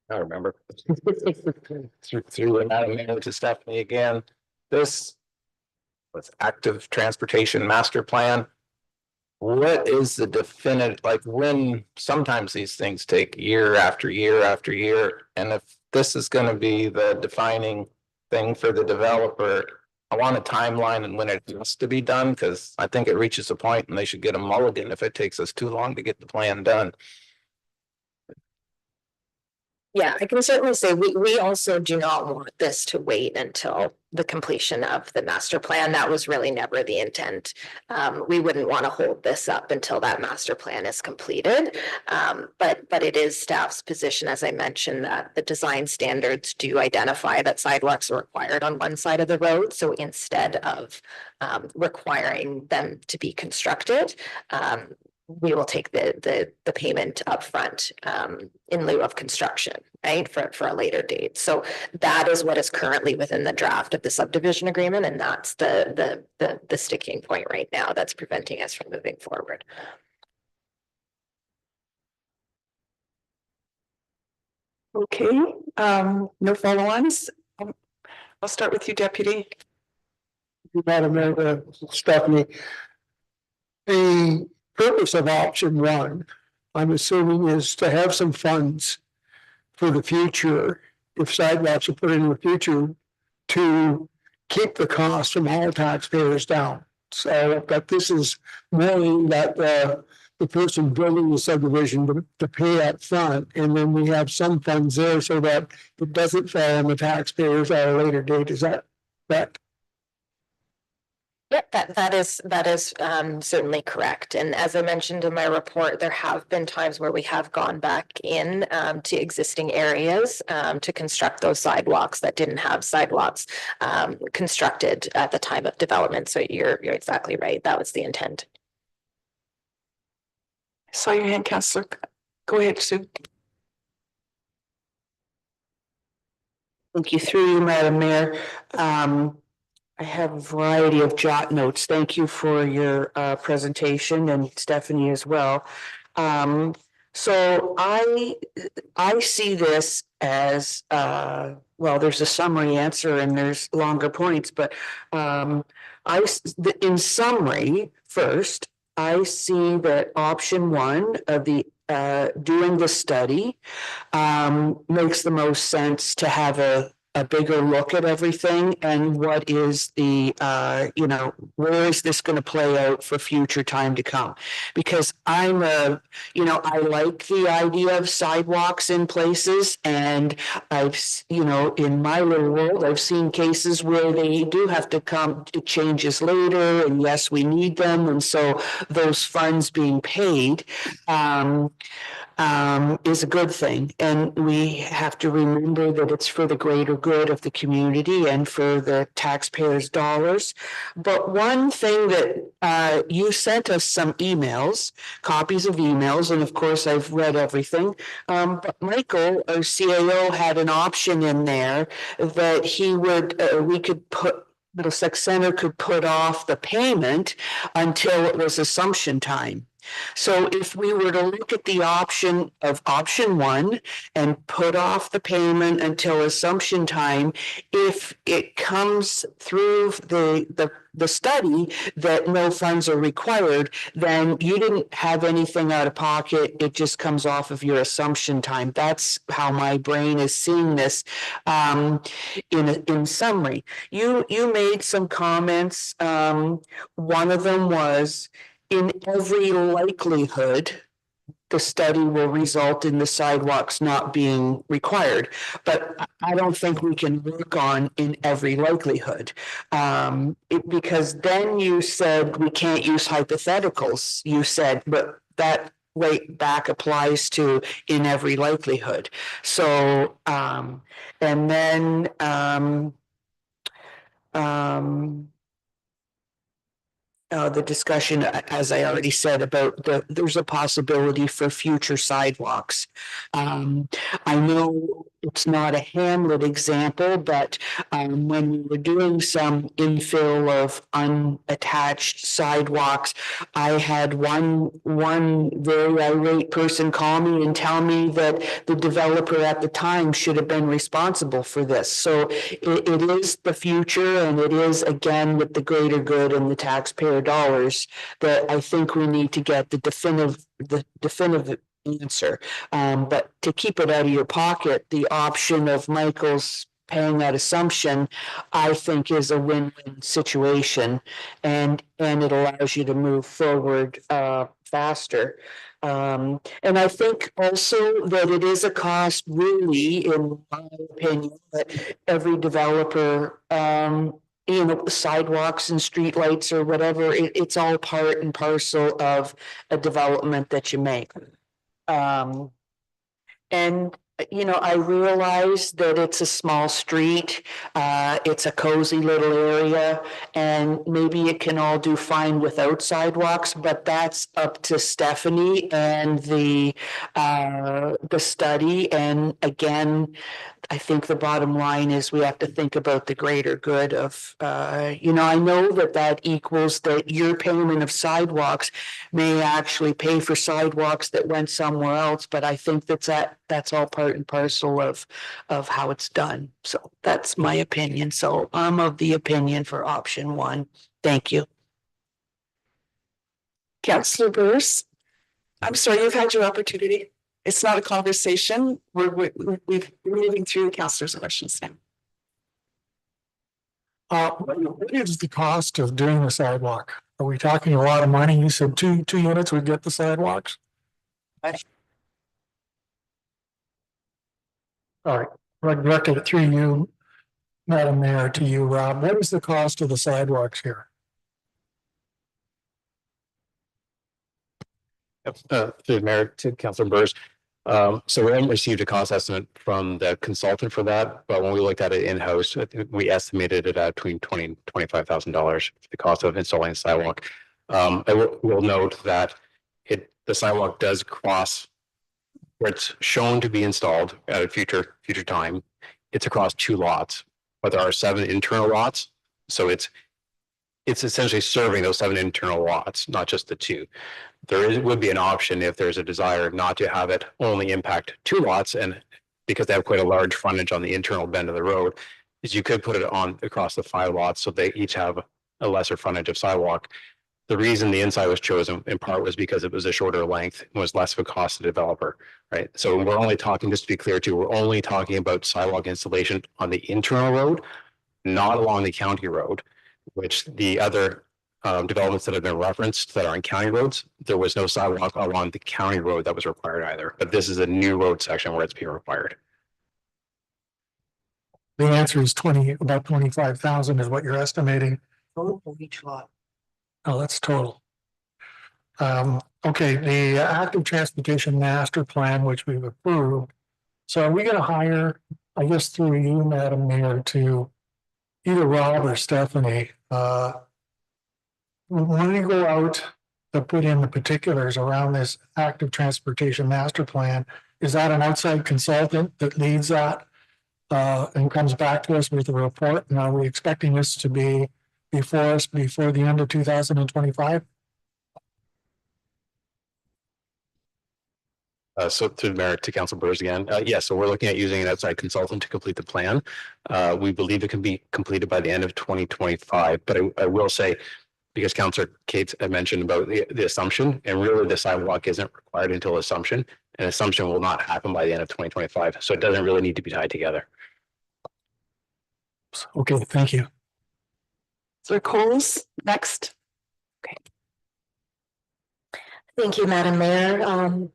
I remember. Through Madam Mayor to Stephanie again. This was active transportation master plan. What is the definite, like when sometimes these things take year after year after year, and if this is going to be the defining thing for the developer, I want a timeline and when it has to be done, because I think it reaches a point and they should get a mulligan if it takes us too long to get the plan done. Yeah, I can certainly say we also do not want this to wait until the completion of the master plan. That was really never the intent. We wouldn't want to hold this up until that master plan is completed. But it is staff's position, as I mentioned, that the design standards do identify that sidewalks are required on one side of the road. So instead of requiring them to be constructed, we will take the payment upfront in lieu of construction, right, for a later date. So that is what is currently within the draft of the subdivision agreement, and that's the sticking point right now that's preventing us from moving forward. Okay, no follow-ons. I'll start with you, Deputy. Madam Mayor, Stephanie. The purpose of option 1, I'm assuming, is to have some funds for the future, if sidewalks are put in the future, to keep the cost from all taxpayers down. So that this is really that the person building the subdivision to pay up front, and then we have some funds there so that it doesn't fall on the taxpayers at a later date. Is that correct? Yep, that is certainly correct. And as I mentioned in my report, there have been times where we have gone back in to existing areas to construct those sidewalks that didn't have sidewalks constructed at the time of development. So you're exactly right. That was the intent. I saw your hand, Councillor. Go ahead, Sue. Thank you. Through you, Madam Mayor. I have a variety of jot notes. Thank you for your presentation, and Stephanie as well. So I see this as well, there's a summary answer and there's longer points, but in summary, first, I see that option 1 of the doing the study makes the most sense to have a bigger look at everything and what is the, where is this going to play out for future time to come? Because I like the idea of sidewalks in places, and I've, in my little world, I've seen cases where they do have to come to changes later, and yes, we need them. And so those funds being paid, is a good thing. And we have to remember that it's for the greater good of the community and for the taxpayers' dollars. But one thing that you sent us some emails, copies of emails, and of course I've read everything. But Michael, our CAO, had an option in there that he would, we could put, Middlesex Center could put off the payment until it was assumption time. So if we were to look at the option of option one and put off the payment until assumption time, if it comes through the study that no funds are required, then you didn't have anything out of pocket. It just comes off of your assumption time. That's how my brain is seeing this. In summary, you made some comments. One of them was, in every likelihood, the study will result in the sidewalks not being required. But I don't think we can work on in every likelihood. Because then you said we can't use hypotheticals. You said, but that right back applies to in every likelihood. So, and then, the discussion, as I already said, about there's a possibility for future sidewalks. I know it's not a Hamlet example, but when we were doing some infill of unattached sidewalks, I had one very irate person call me and tell me that the developer at the time should have been responsible for this. So it is the future, and it is, again, with the greater good and the taxpayer dollars, that I think we need to get the definitive answer. But to keep it out of your pocket, the option of Michael's paying that assumption, I think, is a win-win situation, and it allows you to move forward faster. And I think also that it is a cost, really, in my opinion, that every developer, sidewalks and streetlights or whatever, it's all part and parcel of a development that you make. And I realize that it's a small street, it's a cozy little area, and maybe it can all do fine without sidewalks, but that's up to Stephanie and the study. And again, I think the bottom line is we have to think about the greater good of, I know that equals that your payment of sidewalks may actually pay for sidewalks that went somewhere else, but I think that's all part and parcel of how it's done. So that's my opinion. So I'm of the opinion for option one. Thank you. Councillor Bruce, I'm sorry, you've had your opportunity. It's not a conversation. We're moving through councillors' questions now. What is the cost of doing the sidewalk? Are we talking a lot of money? You said two units would get the sidewalks? All right, I'd directed it through you, Madam Mayor, to you, Rob. What is the cost of the sidewalks here? Through the mayor to Councilor Burrs. So we haven't received a cost estimate from the consultant for that, but when we looked at it in-house, we estimated it at between $20,000 and $25,000 for the cost of installing a sidewalk. I will note that the sidewalk does cross where it's shown to be installed at a future time. It's across 2 lots, but there are 7 internal lots. So it's essentially serving those 7 internal lots, not just the 2. Would be an option if there's a desire not to have it only impact 2 lots, and because they have quite a large frontage on the internal bend of the road, is you could put it on across the 5 lots so they each have a lesser frontage of sidewalk. The reason the inside was chosen in part was because it was a shorter length and was less of a cost to the developer, right? So we're only talking, just to be clear too, we're only talking about sidewalk installation on the internal road, not along the county road, which the other developments that have been referenced that are on county roads, there was no sidewalk along the county road that was required either. But this is a new road section where it's being required. The answer is about 25,000 is what you're estimating. Total for each lot. Oh, that's total. Okay, the active transportation master plan, which we've approved. So are we going to hire, I guess through you, Madam Mayor, to either Rob or Stephanie, when we go out to put in the particulars around this active transportation master plan, is that an outside consultant that leads that and comes back to us with a report? And are we expecting this to be before us before the end of 2025? So to Mayor, to Council Burrs again, yes, so we're looking at using an outside consultant to complete the plan. We believe it can be completed by the end of 2025, but I will say, because Councillor Kate had mentioned about the assumption, and really the sidewalk isn't required until assumption, and assumption will not happen by the end of 2025, so it doesn't really need to be tied together. Okay, thank you. So Coles, next. Thank you, Madam Mayor.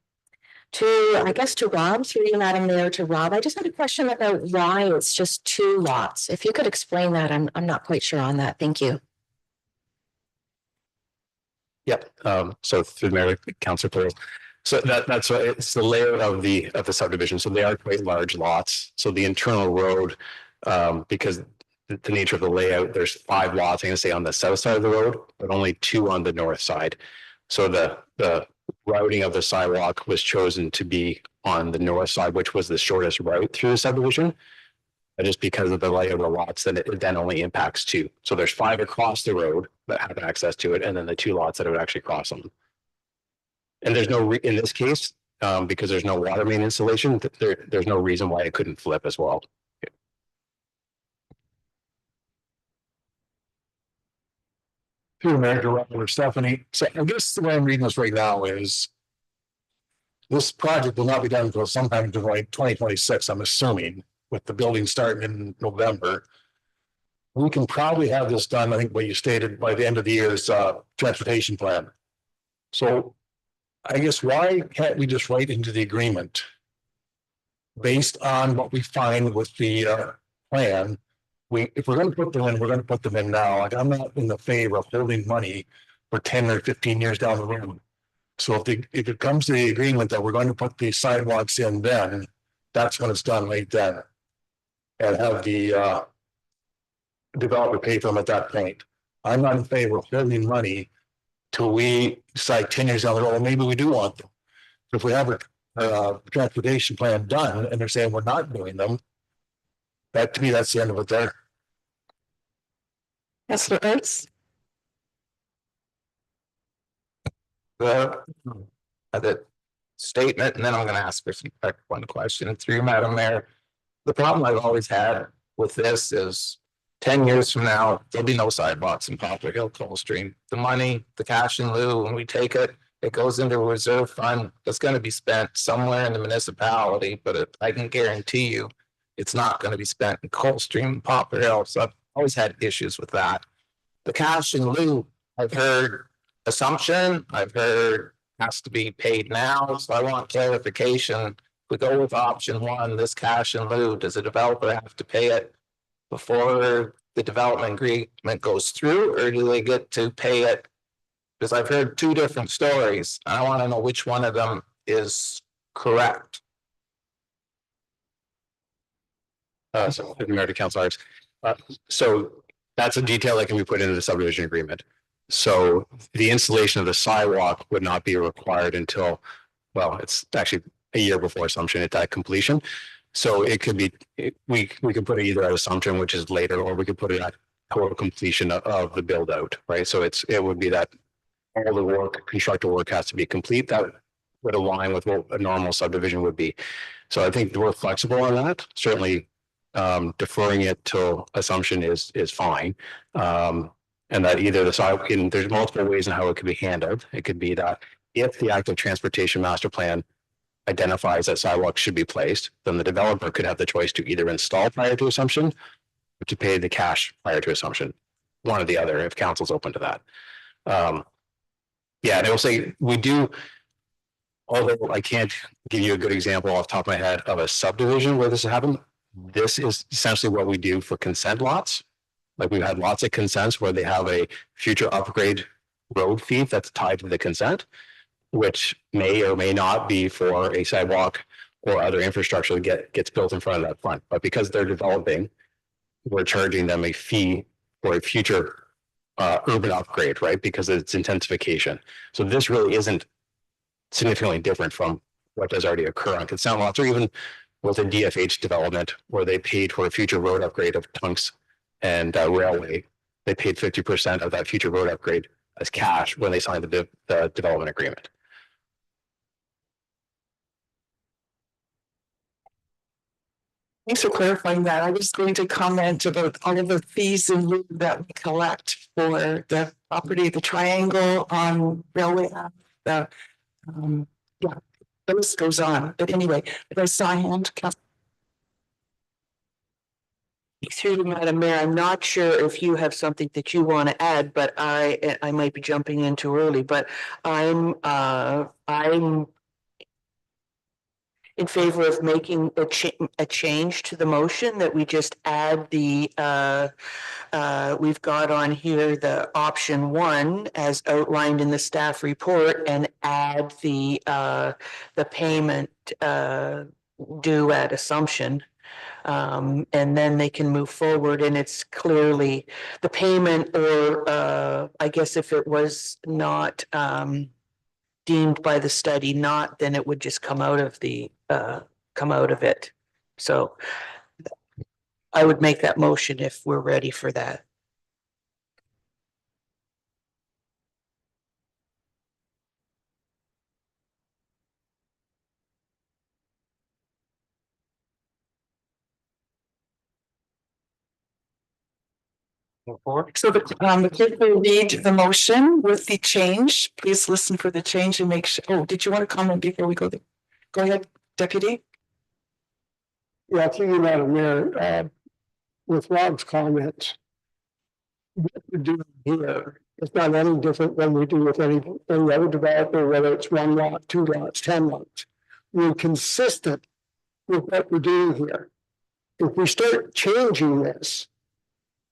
I guess to Rob, through you, Madam Mayor, to Rob, I just had a question about why it's just 2 lots. If you could explain that, I'm not quite sure on that. Thank you. Yep. So through the Mayor, Councillor Burrs. So that's what it's the layout of the subdivision. So they are quite large lots. So the internal road, because the nature of the layout, there's 5 lots, I'm gonna say on the south side of the road, but only 2 on the north side. So the routing of the sidewalk was chosen to be on the north side, which was the shortest route through the subdivision. But just because of the layout of the lots, then it then only impacts 2. So there's 5 across the road that have access to it, and then the 2 lots that would actually cross them. And there's no, in this case, because there's no water main installation, there's no reason why it couldn't flip as well. Through Mayor or Stephanie. So I guess the way I'm reading this right now is this project will not be done until sometime in like 2026, I'm assuming, with the building starting in November. We can probably have this done, I think what you stated, by the end of the year's transportation plan. So I guess why can't we just write into the agreement based on what we find with the plan? If we're going to put them in, we're going to put them in now. Like, I'm not in the favor of holding money for 10 or 15 years down the road. So if it comes to the agreement that we're going to put these sidewalks in, then that's when it's done right then. And have the developer pay for them at that point. I'm not in favor of holding money till we decide 10 years down the road, maybe we do want them. If we have a transportation plan done and they're saying we're not doing them, that to me, that's the end of it there. Councillor Ernst. The statement, and then I'm going to ask for some one question through you, Madam Mayor. The problem I've always had with this is 10 years from now, there'll be no sidewalks in Poplar Hill, Coldstream. The money, the cash in lieu, when we take it, it goes into a reserve fund that's going to be spent somewhere in the municipality, but I can guarantee you it's not going to be spent in Coldstream, Poplar Hill. So I've always had issues with that. The cash in lieu, I've heard assumption, I've heard has to be paid now. So I want clarification. If we go with option 1, this cash in lieu, does the developer have to pay it before the development agreement goes through, or do they get to pay it? Because I've heard 2 different stories. I want to know which one of them is correct. So Mayor to Councilors. So that's a detail that can be put into the subdivision agreement. So the installation of the sidewalk would not be required until, well, it's actually a year before assumption at that completion. So it could be, we could put it either at assumption, which is later, or we could put it at total completion of the build out, right? So it would be that all the work, constructor work has to be complete. That would align with what a normal subdivision would be. So I think we're flexible on that. Certainly deferring it till assumption is fine. And that either the side, there's multiple ways in how it could be handled. It could be that if the active transportation master plan identifies that sidewalks should be placed, then the developer could have the choice to either install prior to assumption or to pay the cash prior to assumption. One or the other, if council's open to that. Yeah, and I will say we do, although I can't give you a good example off the top of my head of a subdivision where this has happened. This is essentially what we do for consent lots. Like we've had lots of consents where they have a future upgrade road fee that's tied to the consent, which may or may not be for a sidewalk or other infrastructure that gets built in front of that front. But because they're developing, we're charging them a fee for a future urban upgrade, right? Because it's intensification. So this really isn't significantly different from what does already occur on consent lots, or even with a DFH development where they paid for a future road upgrade of Tunks and railway. They paid 50% of that future road upgrade as cash when they signed the development agreement. Thanks for clarifying that. I was going to comment about all of the fees in lieu that we collect for the property, the triangle on Railway Ave, the, yeah, the list goes on. But anyway, if I saw a hand, Through you, Madam Mayor, I'm not sure if you have something that you want to add, but I might be jumping in too early, but I'm in favor of making a change to the motion that we just add the we've got on here the option 1 as outlined in the staff report and add the payment due at assumption. And then they can move forward and it's clearly the payment or I guess if it was not deemed by the study not, then it would just come out of it. So I would make that motion if we're ready for that. so the clerk will read the motion with the change. Please listen for the change and make sure. Oh, did you want to comment before we go there? Go ahead, Deputy. Yeah, through you, Madam Mayor, with Rob's comments. What we do here is not any different than we do with any other developer, whether it's 1 lot, 2 lots, 10 lots. We're consistent with what we're doing here. If we start changing this,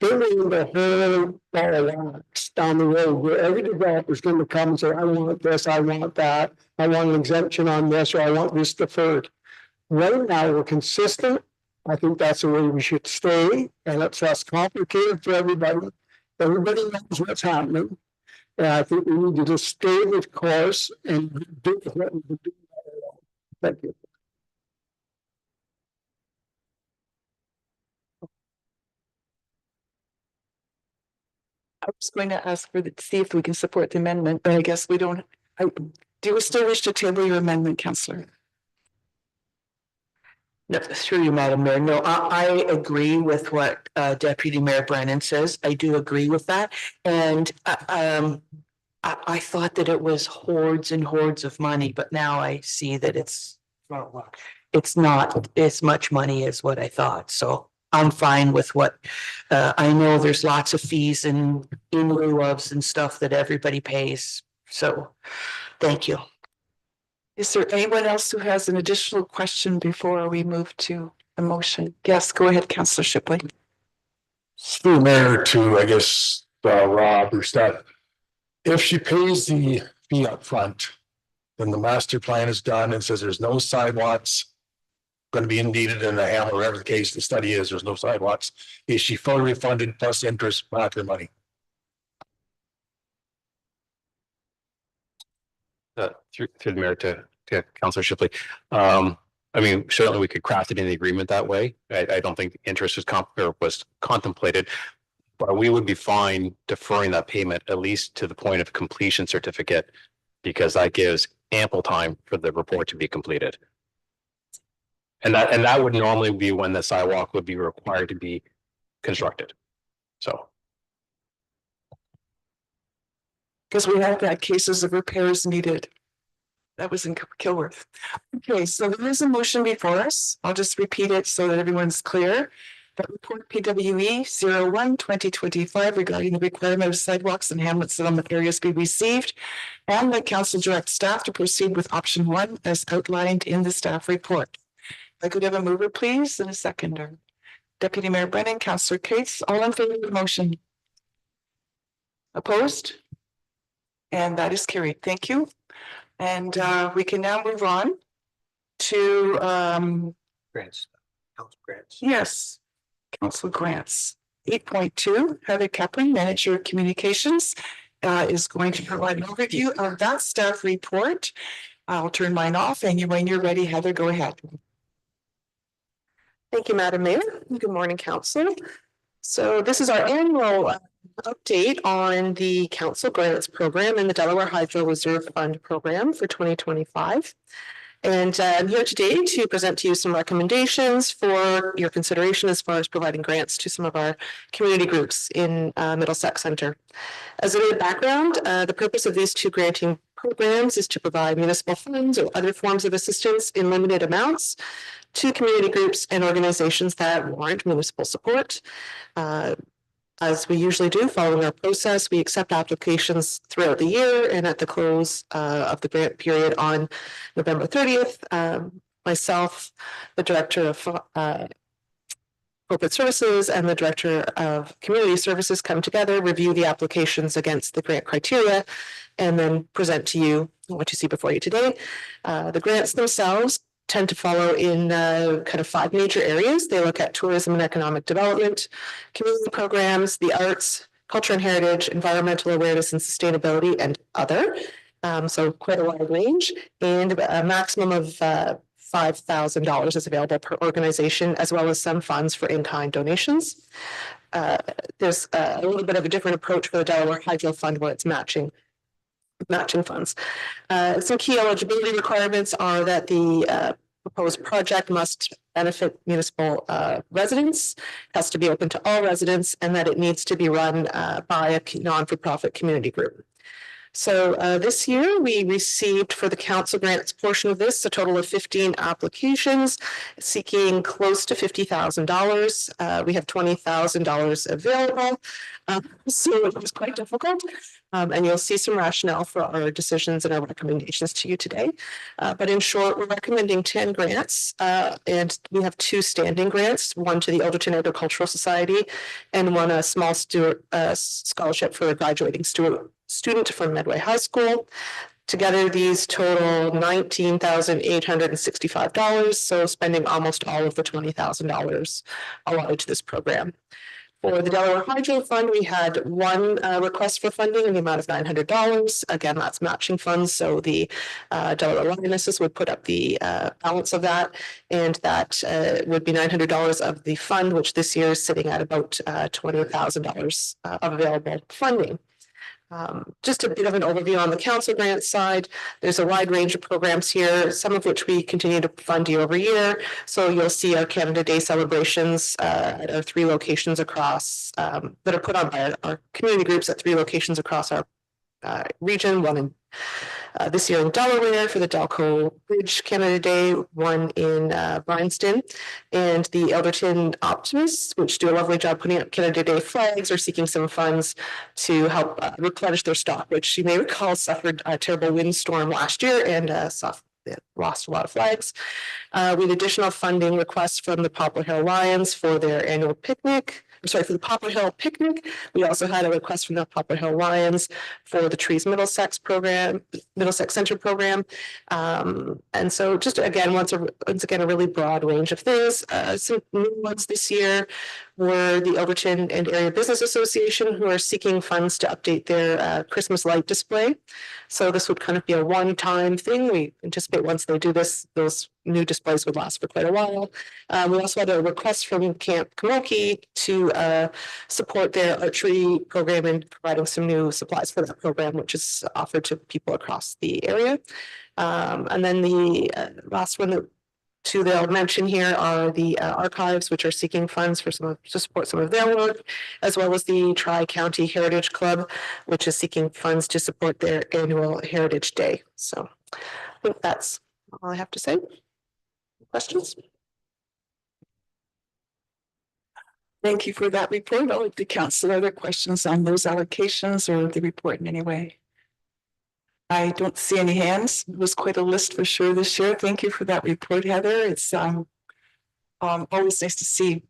then we're in the whole ball of wax down the road where every developer is going to come and say, I want this, I want that, I want an exemption on this, or I want this deferred. Right now, we're consistent. I think that's the way we should stay, and it's less complicated for everybody. Everybody knows what's happening. And I think we need to just stay with course and do what we've been doing all along. Thank you. I was going to ask for see if we can support the amendment, but I guess we don't. Do you still wish to table your amendment, Councillor? No, through you, Madam Mayor. No, I agree with what Deputy Mayor Brennan says. I do agree with that. And I thought that it was hordes and hordes of money, but now I see that it's not as much money as what I thought. So I'm fine with what I know there's lots of fees and in lieu ofs and stuff that everybody pays. So thank you. Is there anyone else who has an additional question before we move to a motion? Yes, go ahead, Councillor Shipley. Through Mayor to, I guess, Rob or Steph. If she pays the fee up front, then the master plan is done and says there's no sidewalks going to be needed in the hammer, whatever the case the study is, there's no sidewalks. Is she fully refunded plus interest back her money? Through the mayor to Councillor Shipley. I mean, certainly we could craft it in the agreement that way. I don't think interest was contemplated, but we would be fine deferring that payment at least to the point of completion certificate, because that gives ample time for the report to be completed. And that would normally be when the sidewalk would be required to be constructed. So. Because we have had cases of repairs needed. That was in Kilworth. Okay, so there is a motion before us. I'll just repeat it so that everyone's clear. That report PWE 01/2025 regarding the requirement of sidewalks and hamlet settlement areas be received, and that council direct staff to proceed with option 1 as outlined in the staff report. If I could have a mover, please, and a seconder. Deputy Mayor Brennan, Councillor Cates, all in favor of the motion? Opposed? And that is carried. Thank you. And we can now move on to Grants. House grants. yes, council grants. 8.2, Heather Kaplan, Manager of Communications, is going to provide an overview of that staff report. I'll turn mine off, and when you're ready, Heather, go ahead. Thank you, Madam Mayor. Good morning, Council. So this is our annual update on the council grants program and the Delaware Hydro Reserve Fund program for 2025. And I'm here today to present to you some recommendations for your consideration as far as providing grants to some of our community groups in Middlesex Center. As a bit of background, the purpose of these two granting programs is to provide municipal funds or other forms of assistance in limited amounts to community groups and organizations that warrant municipal support. As we usually do, following our process, we accept applications throughout the year, and at the close of the grant period on November 30th, myself, the Director of Corporate Services and the Director of Community Services come together, review the applications against the grant criteria, and then present to you what you see before you today. The grants themselves tend to follow in kind of 5 major areas. They look at tourism and economic development, community programs, the arts, culture and heritage, environmental awareness and sustainability, and other. So quite a wide range, and a maximum of $5,000 is available per organization, as well as some funds for in-kind donations. There's a little bit of a different approach for the Delaware Hydro Fund, where it's matching funds. Some key eligibility requirements are that the proposed project must benefit municipal residents, has to be open to all residents, and that it needs to be run by a non-for-profit community group. So this year we received for the council grants portion of this a total of 15 applications seeking close to $50,000. We have $20,000 available, so it was quite difficult. And you'll see some rationale for our decisions and our recommendations to you today. But in short, we're recommending 10 grants, and we have 2 standing grants, one to the Elderton Agricultural Society and one a small scholarship for a graduating student from Medway High School. Together, these total $19,865, so spending almost all of the $20,000 allotted to this program. For the Delaware Hydro Fund, we had one request for funding in the amount of $900. Again, that's matching funds, so the Delaware Lionesses would put up the balance of that, and that would be $900 of the fund, which this year is sitting at about $20,000 of available funding. Just a bit of an overview on the council grant side. There's a wide range of programs here, some of which we continue to fund year over year. So you'll see our Canada Day celebrations at our 3 locations across that are put on by our community groups at 3 locations across our region, one in this year in Delaware for the Delco Bridge Canada Day, one in Bryanston, and the Elderton Optimists, which do a lovely job putting up Canada Day flags, are seeking some funds to help replenish their stock, which you may recall suffered a terrible windstorm last year and lost a lot of flags. With additional funding requests from the Poplar Hill Lions for their annual picnic. For the Poplar Hill Picnic. We also had a request from the Poplar Hill Lions for the Trees Middlesex Center program. And so just again, once again, a really broad range of things. Some new ones this year were the Elderton and Area Business Association, who are seeking funds to update their Christmas light display. So this would kind of be a one-time thing. We anticipate once they do this, those new displays would last for quite a while. We also had a request from Camp Kamoki to support their archery program and providing some new supplies for that program, which is offered to people across the area. And then the last one that I'll mention here are the archives, which are seeking funds for to support some of their work, as well as the Tri-County Heritage Club, which is seeking funds to support their annual Heritage Day. So I think that's all I have to say. Questions? Thank you for that report. I'll let the council other questions on those allocations or the report in any way. I don't see any hands. It was quite a list for sure this year. Thank you for that report, Heather. It's always nice to see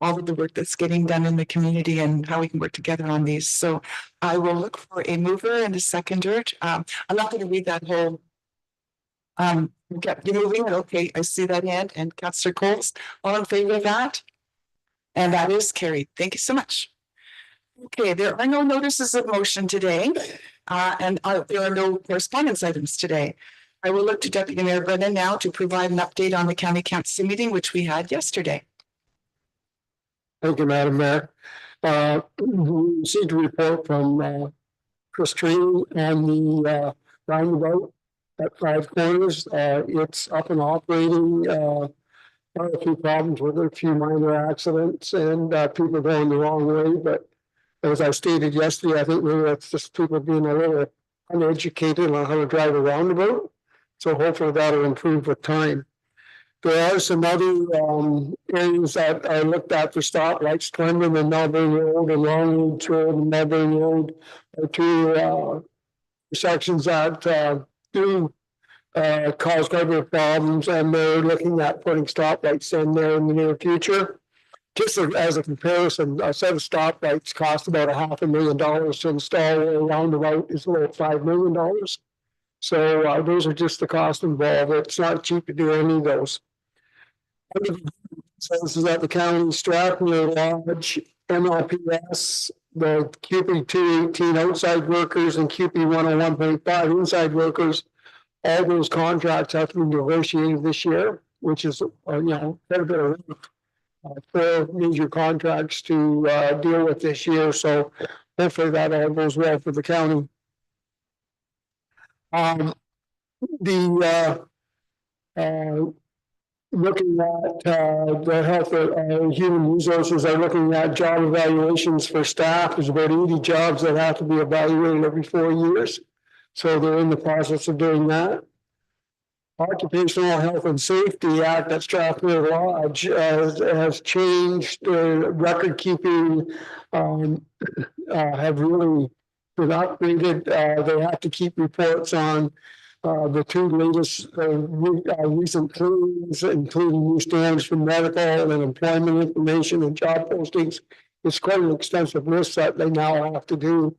all of the work that's getting done in the community and how we can work together on these. So I will look for a mover and a seconder. I'm not going to read that whole. You're moving. Okay, I see that hand. And Councillor Coles, all in favor of that? And that is carried. Thank you so much. Okay, there are no notices of motion today, and there are no correspondence items today. I will look to Deputy Mayor Brennan now to provide an update on the County Council meeting, which we had yesterday. Thank you, Madam Mayor. We received a report from Chris Tree on the roundabout at Five Corners. It's up and operating. Had a few problems with it, a few minor accidents and people going the wrong way. But as I stated yesterday, I think maybe that's just people being a little uneducated on how to drive a roundabout. So hopefully that'll improve with time. There are some other areas that I looked at for stoplights, Clinton and Melbourne Road and Longwood Road and Melbourne Road are two sections that do cause quite a bit of problems, and they're looking at putting stoplights in there in the near future. Just as a comparison, a set of stoplights cost about $500,000 to install. A roundabout is about $5 million. So those are just the cost involved. It's not cheap to do any of those. This is at the county Strathmere Lodge, MLPS, the QP 218 outside workers and QP 101.5 inside workers. All those contracts have to be negotiated this year, which is quite a bit of 4 major contracts to deal with this year. So hopefully that all goes well for the county. Looking at the health of human resources, are looking at job evaluations for staff. There's about 80 jobs that have to be evaluated every 4 years. So they're in the process of doing that. Occupational Health and Safety Act at Strathmere Lodge has changed. Record keeping have really been upgraded. They have to keep reports on the 2 latest recent claims, including new standards for medical and employment information and job postings. It's quite an extensive list that they now have to do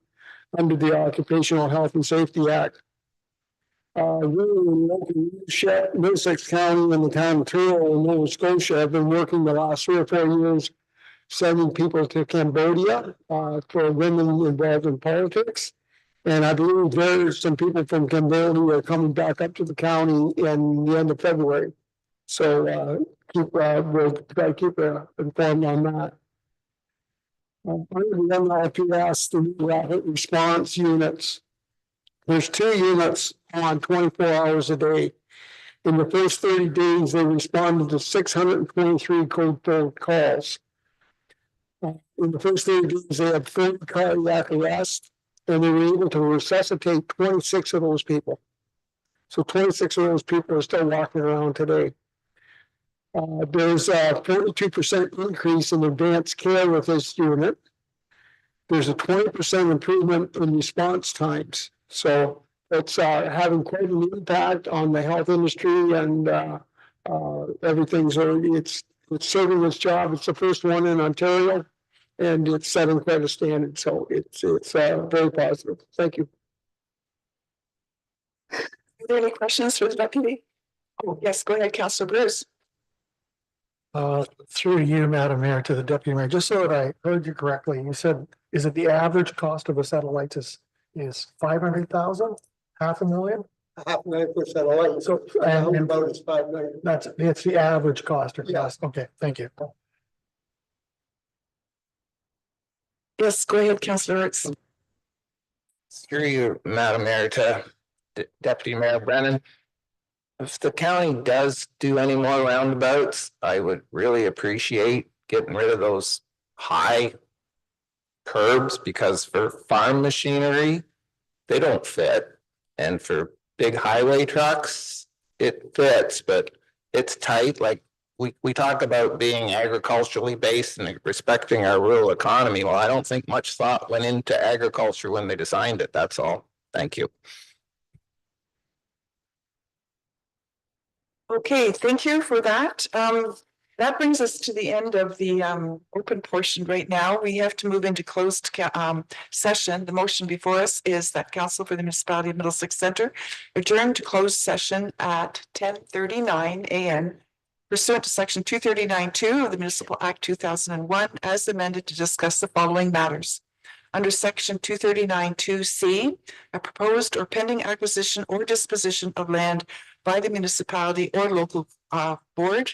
under the Occupational Health and Safety Act. Middlesex County and the town of Truro in Nova Scotia have been working the last 3 or 4 years sending people to Cambodia for women involved in politics. And I believe there's some people from Cambodia are coming back up to the county in the end of February. So we'll try to keep informed on that. Under the MLPS, the new rapid response units. There's 2 units on 24 hours a day. In the first 30 days, they responded to 623 code calls. In the first 30 days, they had 30 cardiac arrests, and they were able to resuscitate 26 of those people. So 26 of those people are still walking around today. There's a 42% increase in advanced care with this unit. There's a 20% improvement in response times. So it's having quite an impact on the health industry, and everything's it's serving its job. It's the first one in Ontario, and it's setting quite a standard. So it's very positive. Thank you. Are there any questions for the deputy? Oh, yes, go ahead, Councillor Bruce. Through you, Madam Mayor, to the Deputy Mayor, just so that I heard you correctly, you said, is it the average cost of a set of lights is 500,000, $500,000? $500,000 for a set of lights. So about is 5 million. It's the average cost or cost. Okay, thank you. Yes, go ahead, Councillor Ritz. Through you, Madam Mayor, to Deputy Mayor Brennan. If the county does do any more roundabouts, I would really appreciate getting rid of those high curbs, because for farm machinery, they don't fit. And for big highway trucks, it fits, but it's tight. Like we talk about being agriculturally based and respecting our rural economy. Well, I don't think much thought went into agriculture when they designed it. That's all. Thank you. Okay, thank you for that. That brings us to the end of the open portion right now. We have to move into closed session. The motion before us is that Council for the Municipality of Middlesex Centre adjourn to closed session at 10:39 a.m. pursuant to section 239(2) of the Municipal Act 2001 as amended to discuss the following matters. Under section 239(2)(c), a proposed or pending acquisition or disposition of land by the municipality or local board,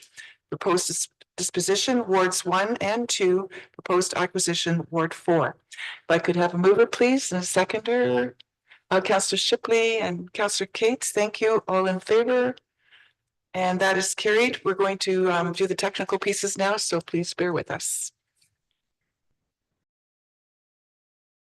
proposed disposition, wards 1 and 2, proposed acquisition, ward 4. If I could have a mover, please, and a seconder. Councillor Shipley and Councillor Cates, thank you. All in favor? And that is carried. We're going to do the technical pieces now, so please bear with us.